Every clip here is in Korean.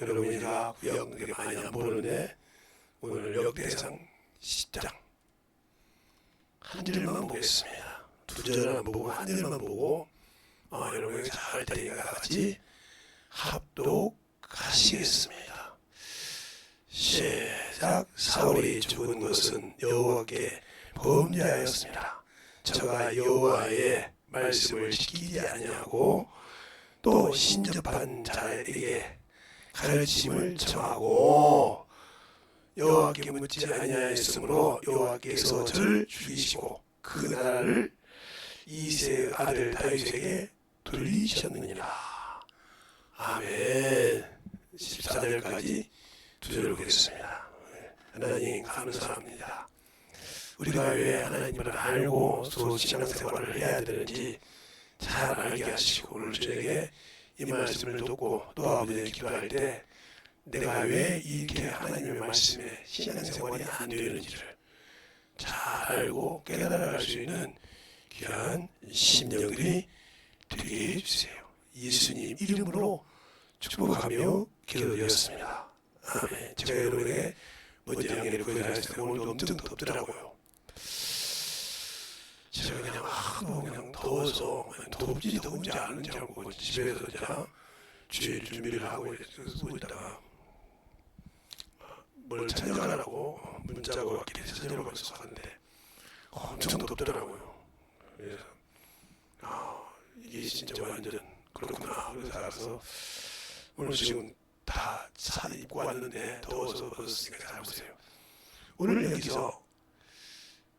여러분이 다 구약 되게 많이 안 보는데 오늘 역대상 10장 한 절만 보겠습니다. 두 절은 안 보고 한 절만 보고 여러분이 잘 되니까 같이 합독하시겠습니다. 시작. 사울이 죽은 것은 여호와께 범죄하였습니다. 저가 여호와의 말씀을 지키지 아니하고 또 신접한 자에게 가르침을 청하고 여호와께 묻지 아니하였으므로 여호와께서 저를 죽이시고 그 나라를 이새의 아들 다윗에게 돌리셨느니라. 아멘. 14절까지 두 절을 보겠습니다. 하나님 감사합니다. 우리가 왜 하나님을 알고 또 신앙생활을 해야 되는지 잘 알게 하시고 오늘 저에게 이 말씀을 듣고 또 아버지의 기도할 때 내가 왜 이렇게 하나님의 말씀에 신앙생활이 안 되는지를 잘 알고 깨달아갈 수 있는 귀한 심령들이 되게 해주세요. 예수님 이름으로 축복하며 기도드렸습니다. 아멘. 제가 여러분에게 먼저 양해를 구해드릴 때 오늘도 엄청 덥더라고요. 제가 그냥 그냥 더워서 더운지 않은지 알고 집에서 주일 준비를 하고 있다가 뭘 찬양하라고 문자가 왔길래 찬양을 벌써 하는데 엄청 덥더라고요. 그래서 이게 진짜 완전 그렇구나. 그래서 알아서 오늘 지금 다 차 입고 왔는데 더워서 벗었으니까 잘 보세요. 오늘 여기서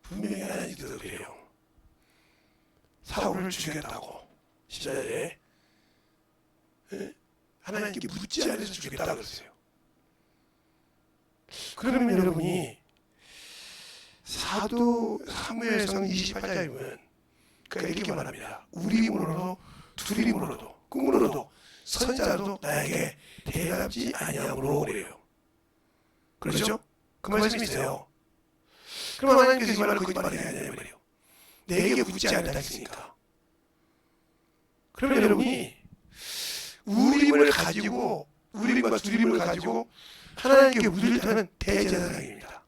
분명히 하나님께서 그래요. 사울을 죽였다고 14절에 하나님께 묻지 않아서 죽였다고 그랬어요. 그러면 여러분이 사도 사무엘상 28장이면 그러니까 이렇게 말합니다. 우리 힘으로도 둘 힘으로도 꿈으로도 선자도 나에게 대답지 아니함으로 그래요. 그렇죠? 그 말씀이 있어요. 그럼 하나님께서 이 말을 거짓말이 아니냐 말이에요. 내게 묻지 않는다 했으니까. 그러면 여러분이 우리 힘을 가지고 우리 힘과 둘 힘을 가지고 하나님께 묻을 때는 대제사장입니다.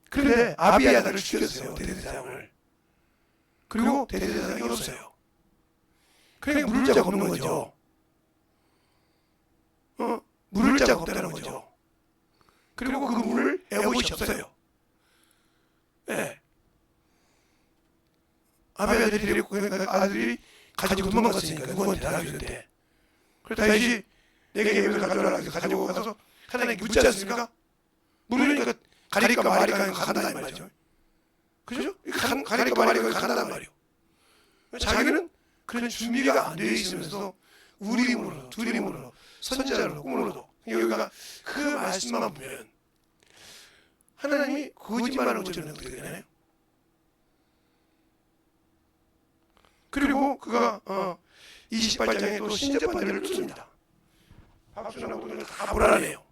그런데 아비야다를 죽였어요. 대제사장을. 그리고 대제사장이 없어요. 그러니까 물을 자가 없는 거죠. 물을 자가 없다는 거죠. 그리고 그 물을 에봇이 없어요. 네. 아비야다들이 데리고 아들이 가지고 도망갔으니까 누구한테 달아주는데 그래서 다윗이 내게 이것을 가져오라 해서 가지고 가서 하나님께 묻지 않습니까? 물으니까 가리까 마리까 간다 이 말이죠. 그죠? 가리까 마리까 간다는 말이요. 자기는 그런 준비가 안 되어 있으면서 우리 힘으로 둘 힘으로 선지자로 꿈으로도 여기가 그 말씀만 보면 하나님이 거짓말을 어쩌면 어떻게 되나요? 그리고 그가 28장에 또 신접반대를 뚫습니다. 박수나고 다 불안해요.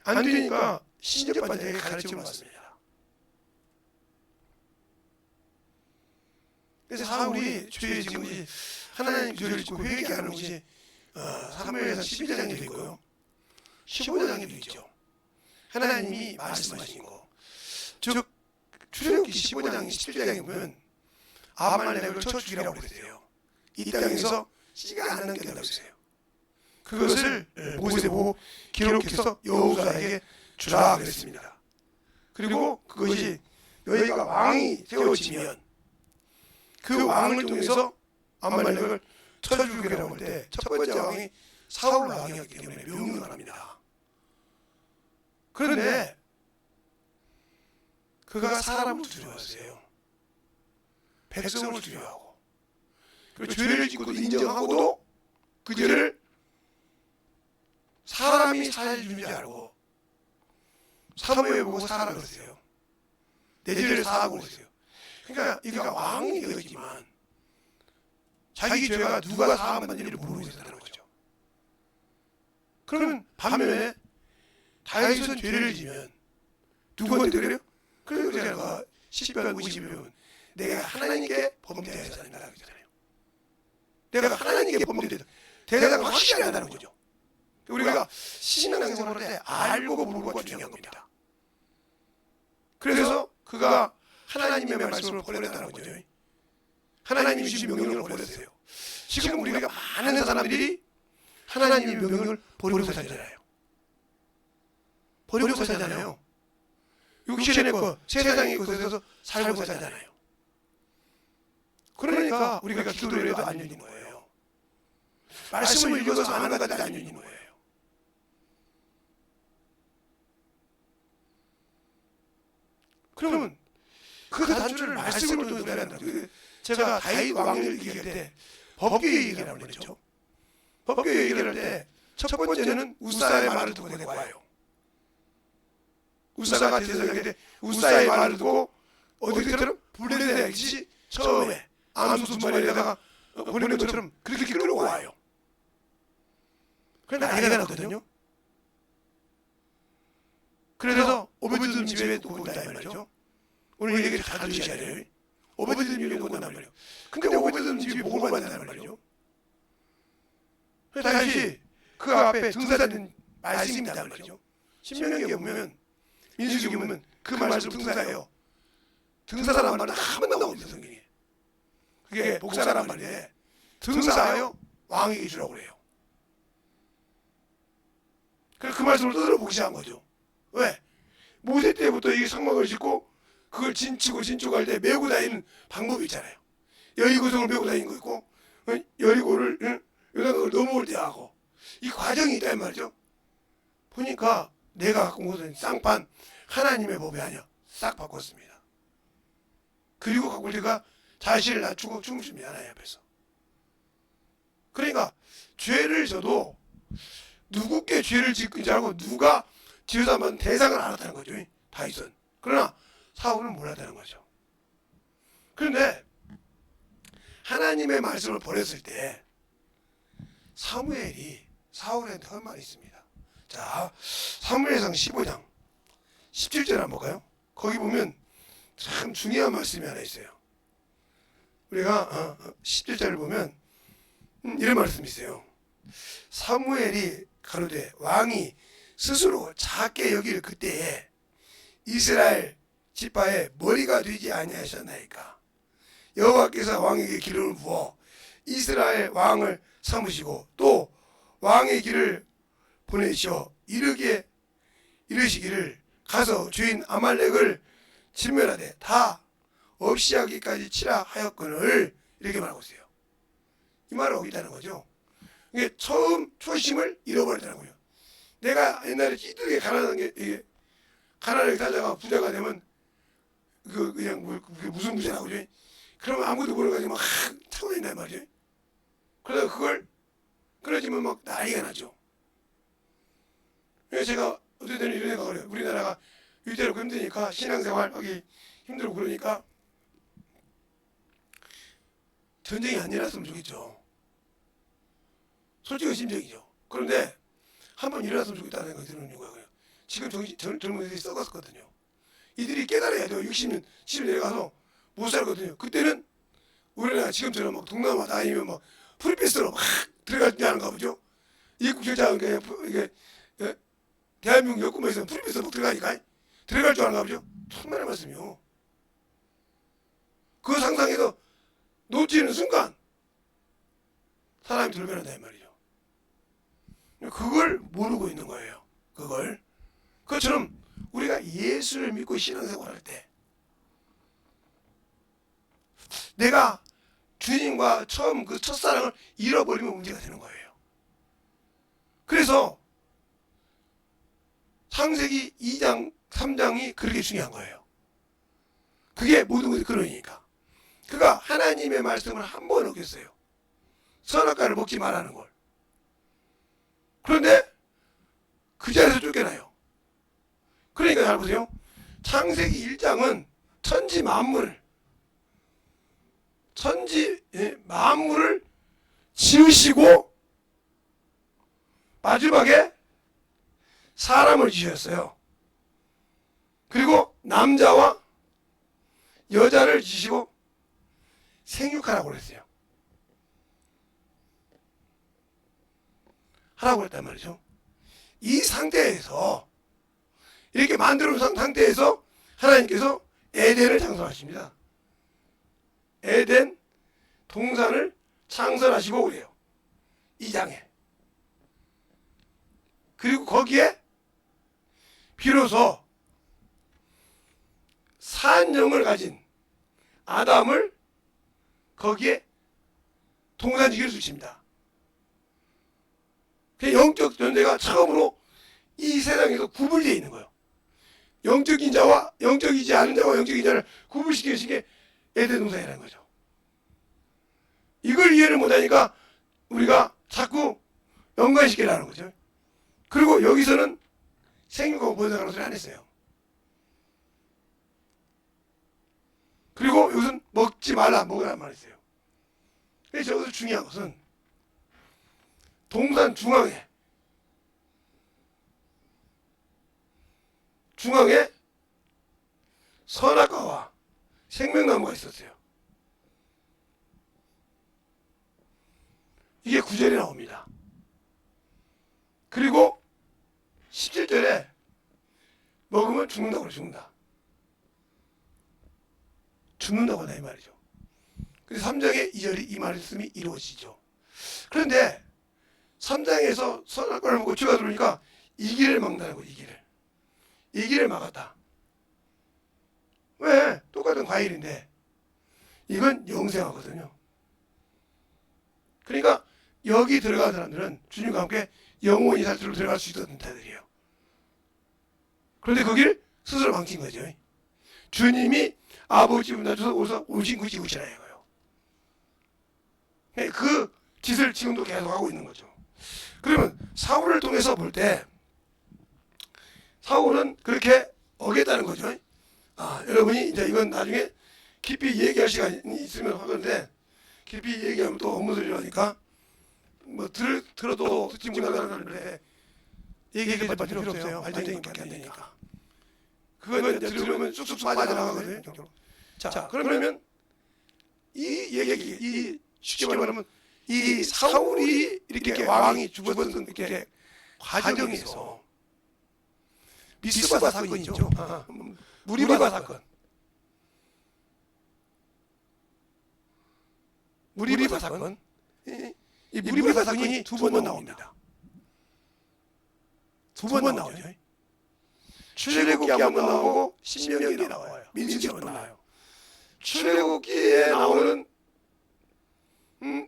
안 되니까 신접반대에 가르침을 받습니다. 그래서 사울이 죄의 지금이 하나님 죄를 짓고 회개하는 것이 사무엘상 12장에도 있고요. 15장에도 있죠. 하나님이 말씀하신 거. 즉 출애굽기 15장 17장에 보면 아말렉을 쳐 죽이라고 그랬어요. 이 땅에서 씨가 안 남게 된다고 했어요. 그것을 모세에 보고 기록해서 여호수아에게 주라 그랬습니다. 그리고 그것이 너희가 왕이 세워지면 그 왕을 통해서 아말렉을 쳐 죽이라고 할 때 첫 번째 왕이 사울 왕이었기 때문에 명령을 합니다. 그런데 그가 사람을 두려워했어요. 백성을 두려워하고 그리고 죄를 짓고도 인정하고도 그 죄를 사람이 살해주는 줄 알고 사무엘 보고 사하라 그랬어요. 내 죄를 사하고 그랬어요. 그러니까 이가 왕이 되었지만 자기 죄가 누가 사함받는지를 모르고 있었다는 거죠. 그러면 반면에 다윗은 죄를 지면 누구한테 그래요? 그래서 제가 10편 50편 내가 하나님께 범죄하지 않는다 그러잖아요. 내가 하나님께 범죄했다. 대답을 확실히 한다는 거죠. 우리가 신앙생활을 할 때 알고 모르고가 중요한 겁니다. 그래서 그가 하나님의 말씀을 버렸다는 거죠. 하나님이 주신 명령을 버렸어요. 지금 우리가 많은 사람들이 하나님의 명령을 버리고 살잖아요. 버리고 살잖아요. 육신의 것, 세상의 것에서 살고 살잖아요. 그러니까 우리가 기도를 해도 안 열리는 거예요. 말씀을 읽어서 아는 것도 안 열리는 거예요. 그러면 그 단추를 말씀으로 둬야 한다. 제가 다윗 왕을 얘기할 때 법궤 얘기를 하고 그랬죠. 법궤 얘기를 할 때 첫 번째는 우사의 말을 듣고 내가 와요. 우사가 대선할 때 우사의 말을 듣고 어디처럼 블레셋이 처음에 암수수마리에다가 보낸 것처럼 그렇게 끌고 와요. 그런데 나이가 나거든요. 그래서 오베드돔 집에 놓고 온다 이 말이죠. 오늘 얘기를 다 들으셔야 돼요. 오베드돔 집에 놓고 온단 말이에요. 근데 오베드돔 집이 복을 받는다는 말이죠. 그래서 다시 그 앞에 등사된 말씀이 있단 말이죠. 신명기에 보면 민수기에 보면 그 말씀 등사해요. 등사란 말은 한 번 나옵니다. 성경에. 그게 복사란 말이에요. 등사하여 왕에게 주라고 그래요. 그래서 그 말씀을 떠들어 보기 시작한 거죠. 왜? 모세 때부터 이 성막을 짓고 그걸 진축할 때 메고 다니는 방법이 있잖아요. 여리고성을 메고 다니는 거 있고 여리고를 요단강을 넘어올 때 하고 이 과정이 있단 말이죠. 보니까 내가 갖고 온 것은 쌍판 하나님의 법이 아니야. 싹 바꿨습니다. 그리고 갖고 올 때가 자신을 낮추고 춤추지 않아요. 앞에서. 그러니까 죄를 져도 누구께 죄를 짓는지 알고 누가 지어서 한번 대상을 알았다는 거죠. 다윗은. 그러나 사울은 몰랐다는 거죠. 그런데 하나님의 말씀을 버렸을 때 사무엘이 사울한테 한 말이 있습니다. 자, 사무엘상 15장 17절 한번 볼까요? 거기 보면 참 중요한 말씀이 하나 있어요. 우리가 17절을 보면 이런 말씀이 있어요. 사무엘이 가로되 왕이 스스로 작게 여길 그때에 이스라엘 지파의 머리가 되지 아니하셨나이까. 여호와께서 왕에게 기름을 부어 이스라엘 왕을 삼으시고 또 왕의 길을 보내시어 이르시기를 가서 주인 아말렉을 진멸하되 다 없이 하기까지 치라 하였거늘 이렇게 말하고 있어요. 이 말을 하고 있다는 거죠. 이게 처음 초심을 잃어버렸다는 거예요. 내가 옛날에 찌들게 가난한 게 이게 가난하게 살다가 부자가 되면 그냥 그게 무슨 부자라고 그러지? 그러면 아무도 모르가지고 막 타고 다닌단 말이에요. 그러다가 그걸 끊어지면 막 난리가 나죠. 그래서 제가 어쨌든 이런 생각을 해요. 우리나라가 위태롭고 힘드니까 신앙생활 하기 힘들고 그러니까 전쟁이 안 일어났으면 좋겠죠. 솔직한 심정이죠. 그런데 한번 일어났으면 좋겠다는 생각이 드는 이유가 그래요. 지금 젊은이들이 썩었거든요. 이들이 깨달아야 돼요. 60년, 70년 내려가서 못 살거든요. 그때는 우리나라 지금처럼 막 동남아 다니면 막 프리패스로 막 들어갈 줄 아는가 보죠. 입국 절차는 그냥 이게 대한민국 여권에서 프리패스로 막 들어가니까 들어갈 줄 아는가 보죠. 정말 말씀이요. 그 상상에서 놓치는 순간 사람이 돌변한다 이 말이죠. 그걸 모르고 있는 거예요. 그것처럼 우리가 예수를 믿고 신앙생활할 때 내가 주님과 처음 그 첫사랑을 잃어버리면 문제가 되는 거예요. 그래서 창세기 2장 3장이 그렇게 중요한 거예요. 그게 모든 것이 그러니까 그가 하나님의 말씀을 한 번 어겼어요. 선악과를 먹지 말라는 걸. 그런데 그 자리에서 쫓겨나요. 그러니까 잘 보세요. 창세기 1장은 천지 만물을 지으시고 마지막에 사람을 지으셨어요. 그리고 남자와 여자를 지으시고 생육하라고 그랬어요. 하라고 그랬단 말이죠. 이 상태에서 이렇게 만들어 놓은 상태에서 하나님께서 에덴을 창설하십니다. 에덴 동산을 창설하시고 그래요. 2장에. 그리고 거기에 비로소 산영을 가진 아담을 거기에 동산지기를 주십니다. 영적 존재가 처음으로 이 세상에서 구분되어 있는 거예요. 영적인 자와 영적이지 않은 자와 영적인 자를 구분시키는 게 에덴 동산이라는 거죠. 이걸 이해를 못하니까 우리가 자꾸 연관시키려는 거죠. 그리고 여기서는 생육하고 번성하는 소리 안 했어요. 그리고 여기서는 먹지 말라, 먹으라는 말 했어요. 그래서 여기서 중요한 것은 동산 중앙에 선악과와 생명나무가 있었어요. 이게 9절에 나옵니다. 그리고 17절에 먹으면 죽는다고 그래. 죽는다고 한다 이 말이죠. 그래서 3장의 2절이 이 말씀이 이루어지죠. 그런데 3장에서 선악과를 먹고 죄가 들어오니까 이 길을 막는다는 거예요. 이 길을 막았다. 왜? 똑같은 과일인데 이건 영생하거든요. 그러니까 여기 들어간 사람들은 주님과 함께 영원히 살 줄로 들어갈 수 있던 자들이에요. 그런데 거기를 스스로 망친 거죠. 주님이 아버지 문 닫아서 오서 오신 그 지구시라 이거예요. 그 짓을 지금도 계속 하고 있는 거죠. 그러면 사울을 통해서 볼 때 사울은 그렇게 어겼다는 거죠. 여러분이 이제 이건 나중에 깊이 얘기할 시간이 있으면 하건데 깊이 얘기하면 또 업무들이 하니까 뭐 들어도 듣지 못하는 사람들에 얘기할 필요 없어요. 발전기밖에 안 되니까. 그건 이제 들으면 쑥쑥 빠져나가거든요. 자, 그러면 이 쉽게 말하면 이 사울이 이렇게 왕이 죽었던 이렇게 과정에서 미스바 사건이 있죠. 무리바 사건. 무리바 사건. 이 무리바 사건이 두 번 나옵니다. 두 번 나오죠. 출애굽기 한 번 나오고 신명기에 나와요. 민수기 한 번 나와요. 출애굽기에 나오는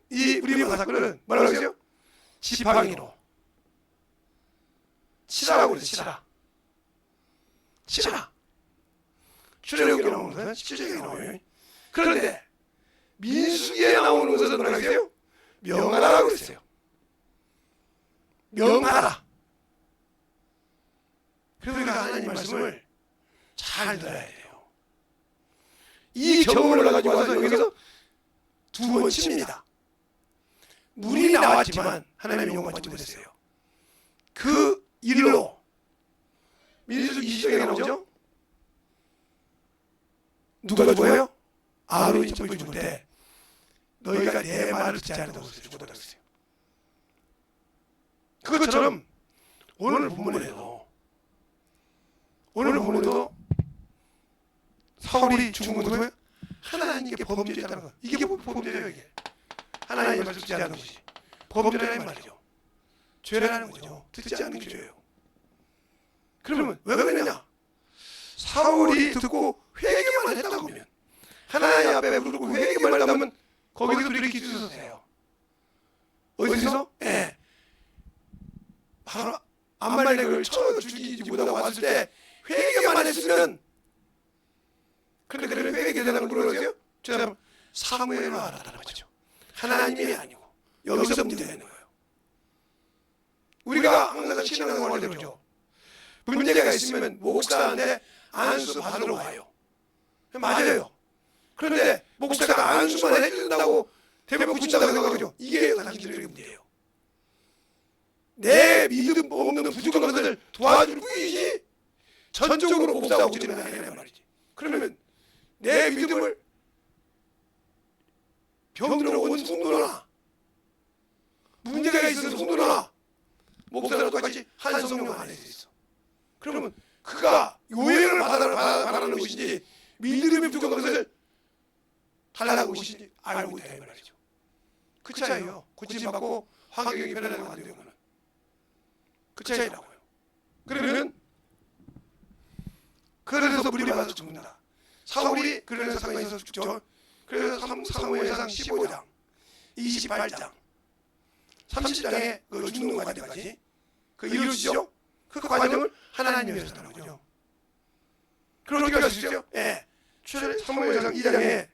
이 무리바 사건은 뭐라고 하세요? 지팡이로 치라라고 그래요. 치라. 출애굽기에 나오는 것은 17절에 나와요. 그런데 민수기에 나오는 것은 뭐라고 하세요? 명하라고 그랬어요. 명하라. 그래서 우리가 하나님 말씀을 잘 들어야 돼요. 이 경험을 가지고 와서 여기서 두 번 칩니다. 물이 나왔지만 하나님의 용을 받지 못했어요. 그 일로 민수기 20장에 나오죠? 누가 죽어요? 아론이 첩을 죽을 때 너희가 내 말을 듣지 않는다고 죽었다고 했어요. 그것처럼 오늘 본문에도 사울이 죽은 것도 뭐예요? 하나님께 범죄했다는 거. 이게 범죄예요. 이게 하나님의 말을 듣지 않는 것이 범죄라는 말이죠. 죄라는 거죠. 듣지 않는 게 죄예요. 그러면 왜 그러느냐? 사울이 듣고 회개만 했다고 하면 하나님 앞에 무릎 꿇고 회개만 했다면 거기서 돌이킬 수 있었어요. 어디서? 바로 암말렉을 쳐서 죽이지 못하고 왔을 때 회개만 했으면. 그런데 회개 대상을 물어보세요. 저 사람 사무엘로 알았다는 거죠. 하나님이 아니고 여기서 문제가 있는 거예요. 우리가 항상 신앙생활을 그러죠. 문제가 있으면 목사한테 안수 받으러 와요. 맞아요. 그런데 목사가 안수만 해준다고 대부분 붙인다고 생각하죠. 이게 당신들의 문제예요. 내 믿음 없는 부족한 것을 도와줄 뿐이지 전적으로 목사가 오지는 않으란 말이지. 그러면 내 믿음을 병들어 온 성도나 문제가 있어서 성도나 목사랑 똑같이 한 성령 안에 있어. 그러면 그가 요행을 받아라는 것인지 믿음의 부족한 것을 달라는 것인지 알고 있다 이 말이죠. 그 차이요. 고침받고 환경이 변화되는 거 안 되는 거는 그 차이라고요. 그러면 그래서 물이 맞아서 죽는다. 사울이 그런 상황에서 죽죠. 그래서 사무엘상 15장, 28장, 30장에 그 죽는 과정까지 그 이루어지죠. 그 과정을 하나님이 하셨다는 거죠. 그럼 어떻게 할 수 있어요? 예. 사무엘상 2장에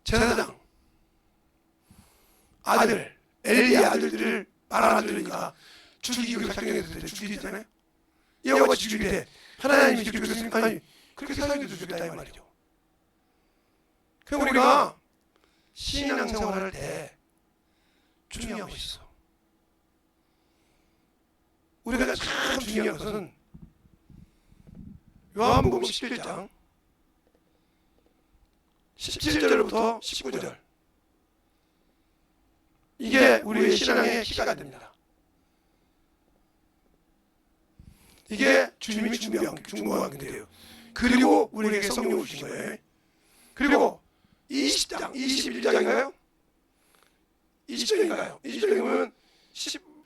제사장 아들 엘리의 아들들을 말한 아들이니까 죽이기로 작정했을 때 죽이잖아요. 여호와가 죽일 때 하나님이 죽이겠습니까? 아니 그렇게 사람들도 죽였다 이 말이죠. 그럼 우리가 신앙생활을 할 때 중요한 것이 있어. 우리가 참 중요한 것은 요한복음 11장 17절부터 19절 이게 우리의 신앙의 키가 됩니다. 이게 주님이 중보한 건데요. 그리고 우리에게 성령을 주신 거예요. 그리고 20장, 21장인가요? 20장인가요? 20장이면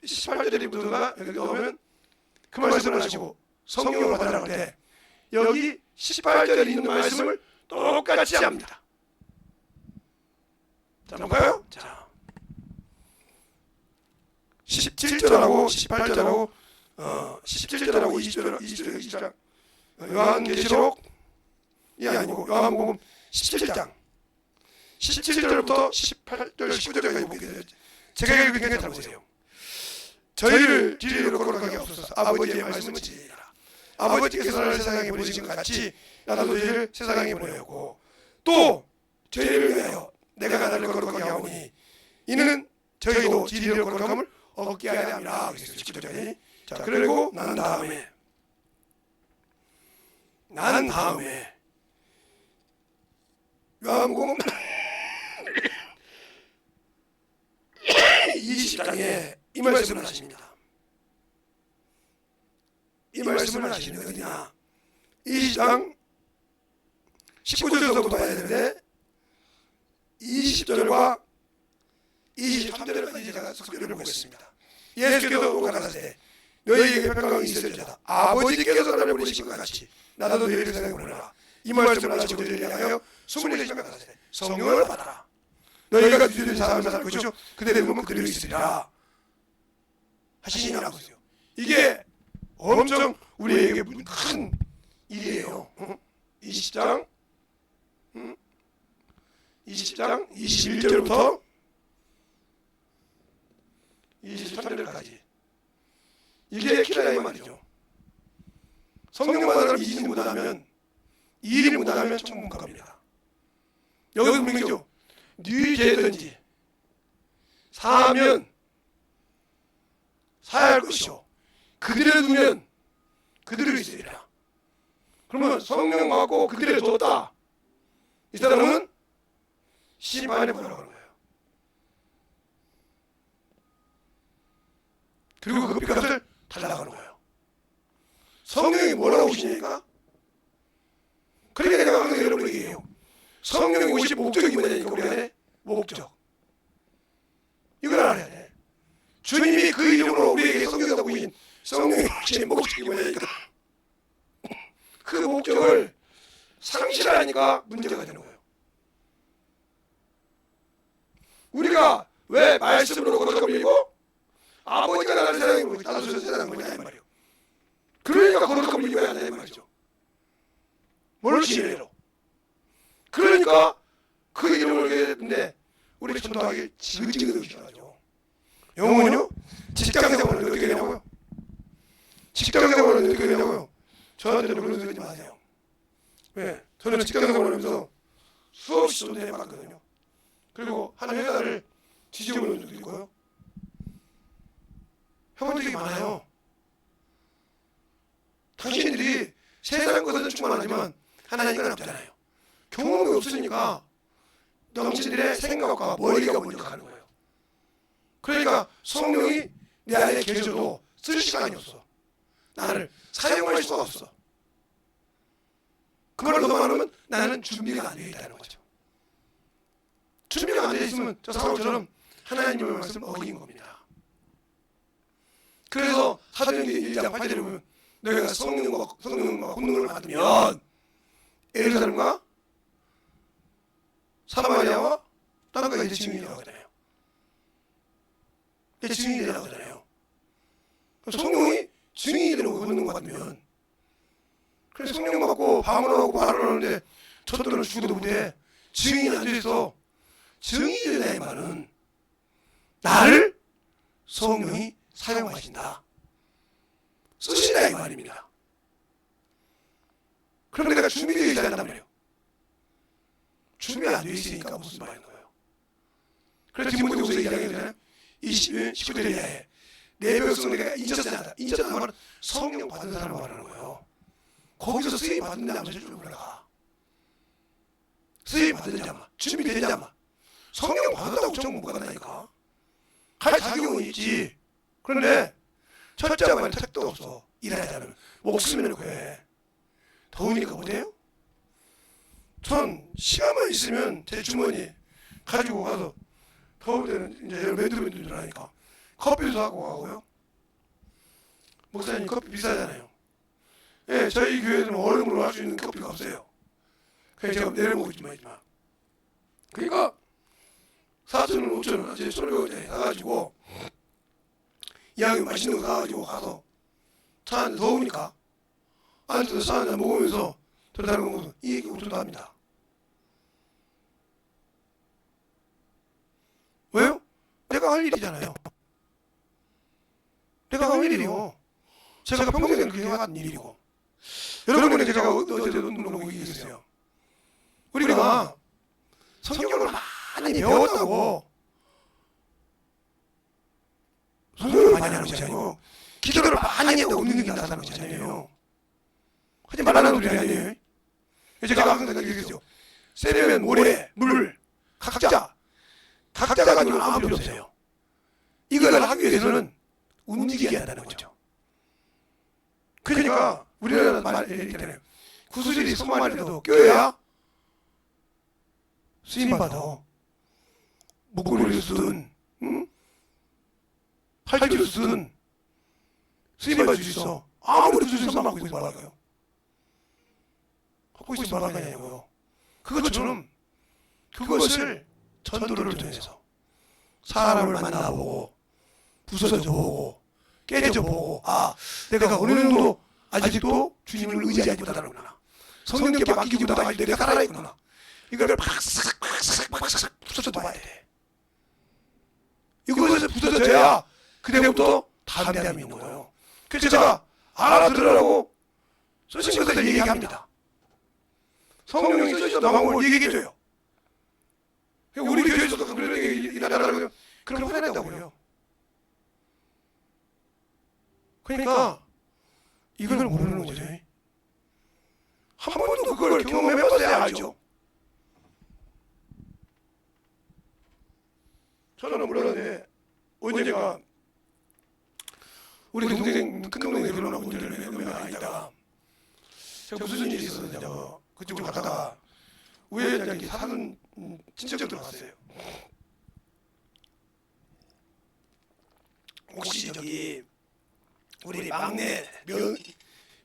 18절부터가 여기 나오면 그 말씀을 하시고 성령을 받으라고 할 때 여기 18절에 있는 말씀을 똑같이 합니다. 자, 볼까요? 자, 17절하고 18절하고 17절하고 20절 요한계시록이 아니고 요한복음 17장 17절부터 18절 19절까지 보게 되죠. 제가 읽은 게 들어보세요. 저희를 진리로 거룩하게 하옵소서. 아버지의 말씀을 지니라. 아버지께서 나를 세상에 보내신 것 같이 나도 너희를 세상에 보내었고 또 저희를 위하여 내가 나를 거룩하게 하오니 이는 저희도 진리로 거룩함을 얻게 하려 함이라. 19절에 자, 그리고 난 다음에 요한복음 20장에 이 말씀을 하십니다. 이 말씀을 하시는 게 어디냐? 20장 19절부터 봐야 되는데 20절과 23절까지 제가 석교를 보겠습니다. 예수께서 가라사대 너희에게 평강이 있을지어다. 아버지께서 나를 보내신 것 같이 나도 너희를 세상에 보내라. 이 말씀을 하시고 너희를 향하여 24시간 가라사대 성령을 받아라. 너희가 너희들이 사람을 살 것이요 그들의 몸은 그대로 있으리라 하시니라고 했어요. 이게 엄청 우리에게 큰 일이에요. 20장 21절부터 23절까지 이게 키라 이 말이죠. 성령 받은 사람 2일 못하면 2일 못하면 천국 못 갑니다. 여기서 분명히죠. 네 죄든지 사하면 사야 할 것이요 그들을 두면 그들을 있으리라. 그러면 성령 받고 그들을 뒀다. 이 사람은 심판에 보라고 하는 거예요. 그리고 그 빚값을 달라고 하는 거예요. 성령이 뭐라고 오시니까? 그러니까 내가 항상 여러분에게 얘기해요. 성령이 오신 목적이 뭐냐니까 우리 안에 목적. 이걸 알아야 돼. 주님이 그 이름으로 우리에게 성경에다 보이신 성령이 오신 목적이 뭐냐니까 그 목적을 상실하니까 문제가 되는 거예요. 우리가 왜 말씀으로 거룩함을 이루고 아버지가 나를 세상에 보내고 나도 세상에 보내냐 이 말이에요. 그러니까 거룩함을 이루어야 한다 이 말이죠. 뭘 지혜로. 그러니까 그 이름을 알게 됐는데 우리 전도하기 지긋지긋하게 오시죠. 영혼은요? 직장생활은 어떻게 되냐고요? 직장생활은 어떻게 되냐고요? 저한테는 그런 소리 하지 마세요. 왜? 저는 직장생활을 하면서 수없이 존재해 봤거든요. 그리고 한 회사를 뒤집어 놓은 적도 있고요. 해본 적이 많아요. 당신들이 세상 것은 충만하지만 하나님은 없잖아요. 경험이 없으니까 넘치들의 생각과 머리가 먼저 가는 거예요. 그러니까 성령이 내 안에 계셔도 쓸 시간이 없어. 나를 사용할 수가 없어. 그 말을 더 말하면 나는 준비가 안 되어 있다는 거죠. 준비가 안 되어 있으면 저 사울처럼 하나님의 말씀을 어긴 겁니다. 그래서 사도행전 1장 8절에 보면 너희가 성령과 권능을 받으면 예루살렘과 사마리아와 땅까지 내 증인이라고 하잖아요. 내 증인이 되라고 하잖아요. 성령이 증인이 되는 권능 받으면 그래서 성령 받고 방언하고 말을 하는데 저들은 죽어도 못해. 증인이 안 돼서 증인이 되는 말은 나를 성령이 사용하신다. 쓰신다 이 말입니다. 그럼 내가 준비되어 있어야 한단 말이에요. 준비 안 되어 있으니까 무슨 말인 거예요. 그래서 디모데후서 2장에 19절 이하에 내 백성 내가 인쳤어야 한다. 인쳤다는 말은 성령 받은 사람을 말하는 거예요. 거기서 쓰임 받은 자만 줄 몰라. 쓰임 받은 자만, 준비된 자만. 성령 받았다고 정부 못 받았다니까. 할 자격은 있지. 그런데 철저하게 택도 없어. 일하자면 목숨을 놓고 해. 더우니까 못해요? 전 시간만 있으면 제 주머니 가지고 가서 더울 때는 이제 맨들맨들 하니까 커피도 사고 가고요. 목사님 커피 비싸잖아요. 예, 저희 교회는 얼음으로 할 수 있는 커피가 없어요. 그래서 제가 내려먹지만 있지만. 그러니까 4,000원, 5,000원 제 소리에 사가지고 양이 맛있는 거 사가지고 가서 차 안에 더우니까 앉아서 차 한잔 먹으면서 들어다니는 거서 이 얘기 엄청 합니다. 왜요? 내가 할 일이잖아요. 내가 할 일이요. 제가 평생 그렇게 해왔던 일이고. 여러분에게 제가 어제도 눈으로 얘기했어요. 우리가 성경을 많이 배웠다고 성경을 많이 하는 것이 아니고 기도를 많이 했다고 능력이 나타나는 것이 아니에요. 하지 말라는 소리 아니에요. 제가 항상 얘기했죠. 세면 모래, 물, 각자가 아니면 아무 필요 없어요. 이걸 하기 위해서는 움직여야 한다는 거죠. 그러니까 우리나라 말이잖아요. 구슬이 손만이라도 껴야 쓰임받아. 목걸이를 쓰든 팔찌를 쓰든 쓰임받을 수 있어. 아무리 구슬이 손만 갖고 있으면 말까요? 갖고 있으면 말까냐고요. 그것처럼 그것을 전도를 통해서 사람을 만나보고 부서져보고 깨져보고 내가 어느 정도 아직도 주님을 의지하지 못하는구나. 성령께 맡기지 못하고 아직 내가 살아있구나. 이걸 박삭 부서져 봐야 돼. 이것을 부서져야 그때부터 담대함이 있는 거예요. 그래서 제가 알아들으라고 쓰신 것을 얘기합니다. 성령이 쓰셔서 나온 걸 얘기해줘요. 우리 교회에서도 그런 얘기 일하다라고 그럼 화낸다고 해요. 그러니까 이걸 모르는 거죠. 한 번도 그걸 경험해봤어야 알죠. 저는 몰랐는데 언제가 우리 동생 큰 동생이 결혼하고 몇 아니다가 제가 무슨 일이 있었느냐고 그쪽으로 가다가 우회전장에 사는 친척들 왔어요. 혹시 저기 우리 막내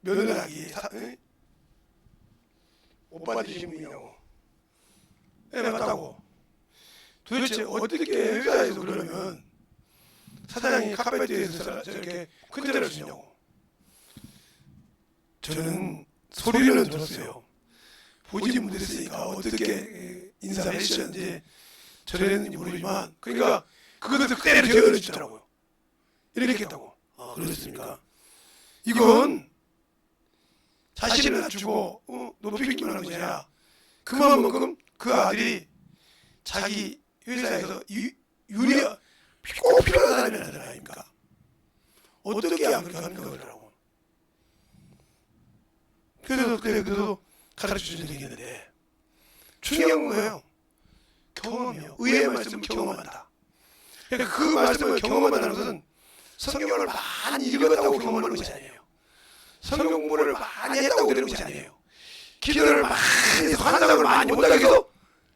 며느라기 오빠 되신 분이냐고. 네, 맞다고. 도대체 어떻게 회사에서 그러면 사장이 카페트에서 저렇게 큰 자리를 주냐고. 저는 소리는 들었어요. 보지 못했으니까 어떻게 인사를 해주셨는지 저랬는지 모르지만 그러니까 그것을 그대로 재현해 주더라고요. 이렇게 했다고. 그러셨습니까? 이건 자신을 낮추고 높이기만 하는 거냐. 그만큼 그 아들이 자기 회사에서 꼭 필요한 사람이 하는 아닙니까? 어떻게 안 그렇게 하는 거라고. 그래서 가르쳐 주는 얘기인데 중요한 거예요. 경험한다. 그러니까 그 말씀을 경험한다는 것은 성경을 많이 읽었다고 경험하는 것이 아니에요. 성경 공부를 많이 했다고 되는 것이 아니에요. 기도를 많이 해서 환상을 많이 본다고 해서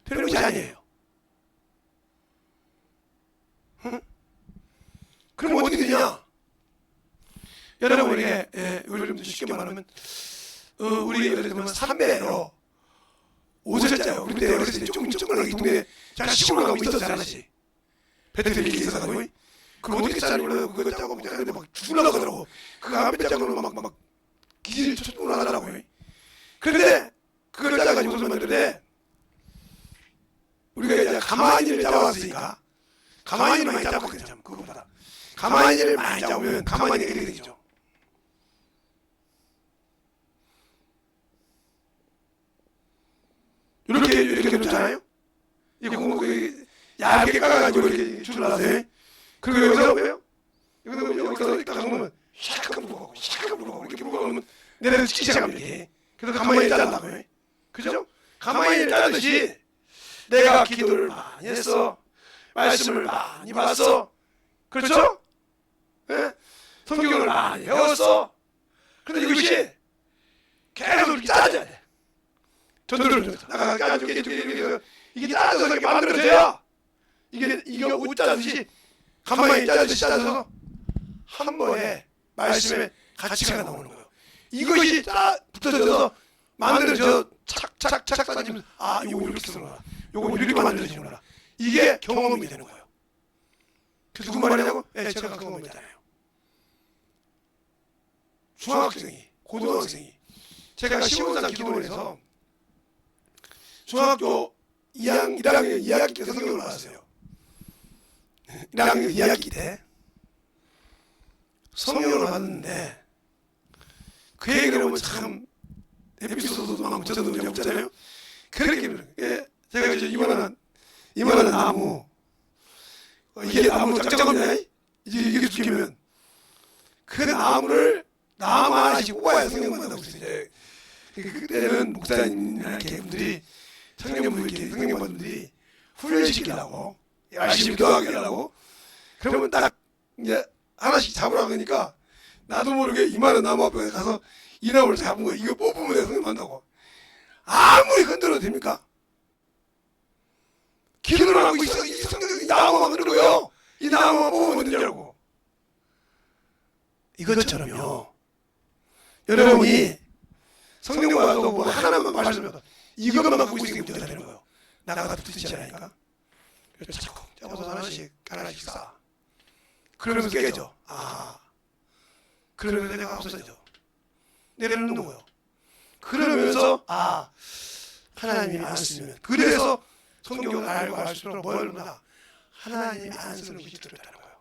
되는 것이 아니에요. 응? 그럼 어떻게 되냐? 여러분에게 우리 좀 쉽게 말하면 우리 예를 들면 삼배로 오셨잖아요. 우리 때 어렸을 때 조금씩 동네 잘 시골 가고 있었지 않았지? 배터리 이렇게 있어가지고 그걸 어떻게 짜는 거예요? 그거 짜고 근데 막 죽으려고 하더라고. 그거 한 배 짜고는 막 기질 쫓고 하더라고요. 그런데 그걸 짜가지고 무슨 말인데 우리가 이제 가마니를 짜왔으니까 가마니를 많이 짜봤거든요. 참 그거보다 가마니를 많이 짜오면 가마니가 이렇게 되죠. 이렇게 놓잖아요. 이거 얇게 까가지고 이렇게 줄라서 그리고 여기서 왜요? 여기서 딱 놓으면 샥 물어가고 이렇게 물어가면 내려서 찍기 시작하면 이렇게. 그래서 가만히 짠다고요. 그죠? 가만히 짜듯이 내가 기도를 많이 했어. 말씀을 많이 봤어. 그렇죠? 네? 성경을 많이 배웠어. 그런데 이것이 계속 이렇게 짜져야 돼. 전도를 나가 짜줄게 이게 짜져서 이렇게 만들어져야 이게 옷 짜듯이 가만히 짜듯이 짜져서 한 번에 말씀에 가치가 나오는 거예요. 이것이 붙어져서 만들어져 착착착 짜지면 요거 이렇게 쓰는구나. 요거 이렇게 만들어지는구나. 이게 경험이 되는 거예요. 그래서 누구 말이냐고? 제가 경험했잖아요. 중학생이 고등학생이 제가 시원산 기도원에서 중학교 1학년 2학기 때 성경을 나왔어요. 1학년 2학기 때 성경을 봤는데 그 얘기를 하면 참 에피소드도 많고 저도 없잖아요. 그렇게 제가 이제 이만한 나무 이게 나무 짝짝하냐 이게 죽이면 그 나무를 나무 하나씩 뽑아야 성경 만나고 있어요. 그때는 목사님이나 이렇게 분들이 성경분들이 훈련시키려고 열심히 기도하게 하려고 그러면 딱 이제 하나씩 잡으라고 하니까 나도 모르게 이만한 나무 앞에 가서 이 나무를 잡은 거야. 이거 뽑으면 내가 성경 만나고 아무리 흔들어도 됩니까? 기도를 하고 있어. 이 성경이 나무만 흔들어요. 이 나무만 뽑으면 되냐고. 이것처럼요. 여러분이 성경을 봐도 뭐 하나만 말씀해도 이것만 갖고 있으면 문제가 되는 거예요. 나가 듣지 않으니까. 그래서 자꾸 잡아서 하나씩 쌓아. 그러면서 깨져. 그러면서 내가 없어져. 내려놓는 거예요. 그러면서 하나님이 안 쓰면 그래서 성경을 알고 알수록 뭘 하나 하나님이 안 쓰는 것이 들었다는 거예요.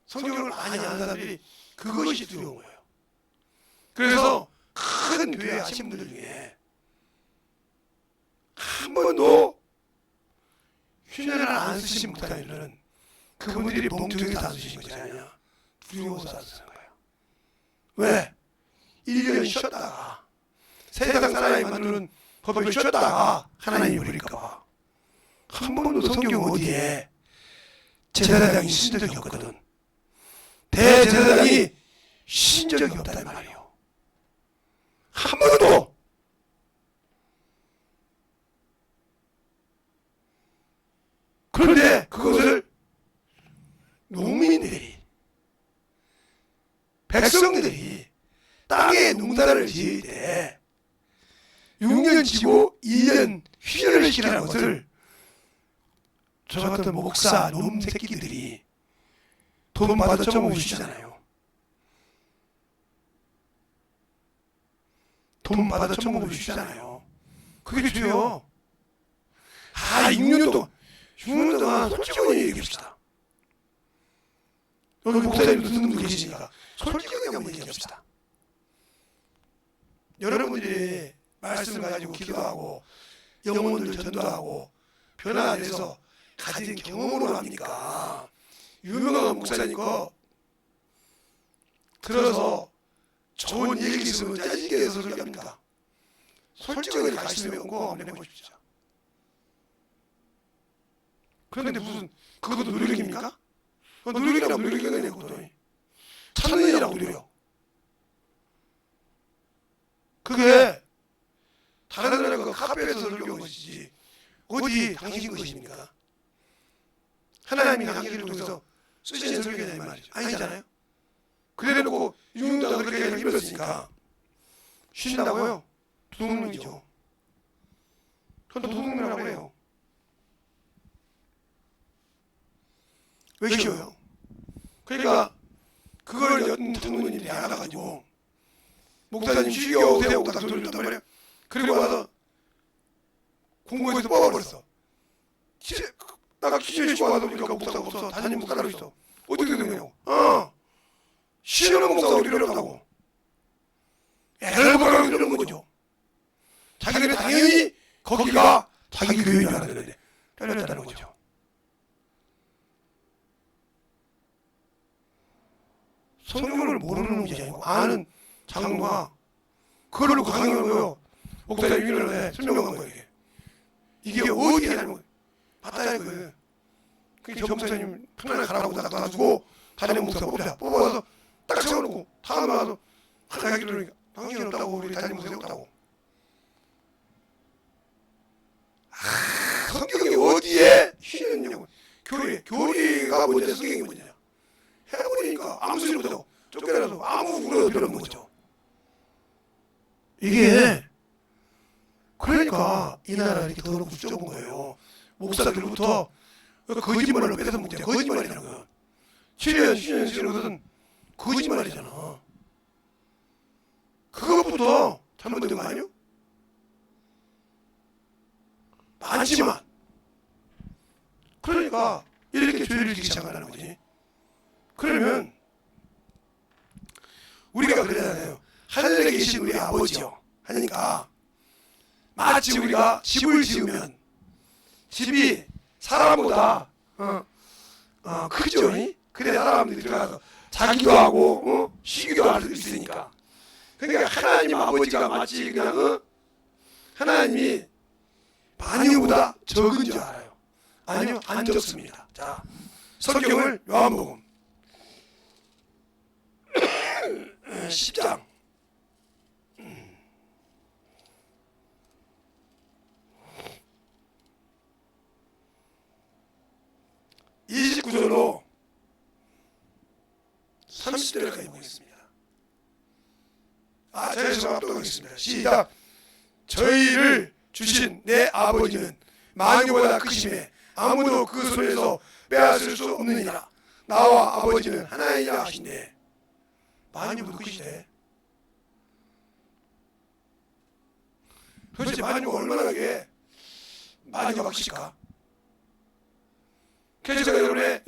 성경을 많이 아는 사람들이 그것이 두려운 거예요. 그래서 큰 교회 하신 분들 중에 한 번도 휴전을 안 쓰신 목사님들은 그분들이 멍청해서 안 쓰신 것이 아니라 두려워서 안 쓰는 거예요. 왜? 1년 쉬었다가 세상 사람이 만드는 법을 쉬었다가 하나님이 버릴까봐 한 번도 성경 어디에 제사장이 쓴 적이 없거든. 대제사장이 신 적이 없단 말이에요. 한 번도. 그런데 그것을 농민들이 백성들이 땅에 농사를 지을 때 6년 지고 2년 휴전을 시키라는 것을 저 같은 목사 놈 새끼들이 돈 받아 처먹으시잖아요. 돈 받아 처먹으시잖아요. 그게 죄요. 6년 동안 솔직하게 얘기합시다. 여기 목사님도 듣는 분 계시니까 솔직하게 한번 얘기합시다. 여러분들이 말씀을 가지고 기도하고 영혼들 전도하고 변화 안 돼서 가진 경험으로 합니까? 유명한 목사니까 들어서 좋은 얘기 있으면 짜증게 해서 소리 합니까? 솔직하게 말씀에 옹고 한번 해보십시오. 그런데 무슨 그것도 누리기입니까? 누리기라고 누리기가 아니에요. 그것도 찾는이라고 누려요. 그게 다른 나라가 카페에서 누려온 것이지 어디 당신 것입니까? 하나님이 당신을 통해서 쓰신 설교냐 이 말이죠. 아니잖아요. 그래놓고 유흥자가 그렇게 그냥 힘들었으니까 쉰다고요? 도둑놈이죠. 전 도둑놈이라고 해요. 왜 쉬어요? 그러니까 그걸 장로님들이 알아가지고 목사님 쉬게 오세요 딱 돌렸단 말이에요. 그리고 와서 공부해서 뽑아버렸어. 나가 기준에 쉬고 와서 보니까 목사가 없어. 담임 목사 따로 있어. 어떻게 된 거냐고. 쉬는 목사가 우리를 없다고. 애를 보라고 이러는 거죠. 자기들은 당연히 거기가 자기 교회인 줄 알았는데 떨렸다는 거죠. 성경을 모르는 것이 아니고 아는 장로가 그걸 놓고 강의한 거예요. 목사님 유인을 설명한 거예요. 이게 어디에 잘못 봤다 이거예요. 그게 저 목사님 편안하게 가라고 놔두고 다른 목사 뽑아서 딱 세워놓고 다음에 와서 하기 그러니까 당신 없다고 우리 다른 목사 없다고. 성경이 어디에 쉬느냐고. 교리가 뭔지 성경이 뭐냐. 해버리니까 아무 소리 못하고 쫓겨나서 아무 우려도 필요 없는 거죠. 이게 그러니까 이 나라 이렇게 더럽고 좁은 거예요. 목사들부터 거짓말로 뺏어서 문제야. 거짓말이라는 거. 7년, 10년 쓰는 것은 거짓말이잖아. 그것부터 잘못된 거 아니요? 많지만 그러니까 이렇게 죄를 지기 시작하는 거지. 그러면 우리가 그러잖아요. 하늘에 계신 우리 아버지요 하니까 마치 우리가 집을 지으면 집이 사람보다 크죠. 그래 사람들이 들어가서 자기도 하고 쉬기도 할 수 있으니까. 그러니까 하나님 아버지가 마치 그냥 하나님이 만유보다 적은 줄 알아요. 아니요, 안 적습니다. 자, 성경을 요한복음 10장 29절로 30절까지 보겠습니다. 저희에서 합독하겠습니다. 시작. 저희를 주신 내 아버지는 만유보다 크심에 아무도 그 손에서 빼앗을 수 없느니라. 나와 아버지는 하나이라 하신대. 만유보다 크시대. 도대체 만유가 얼마나 그게 만유가 크실까? 그래서 제가 이번에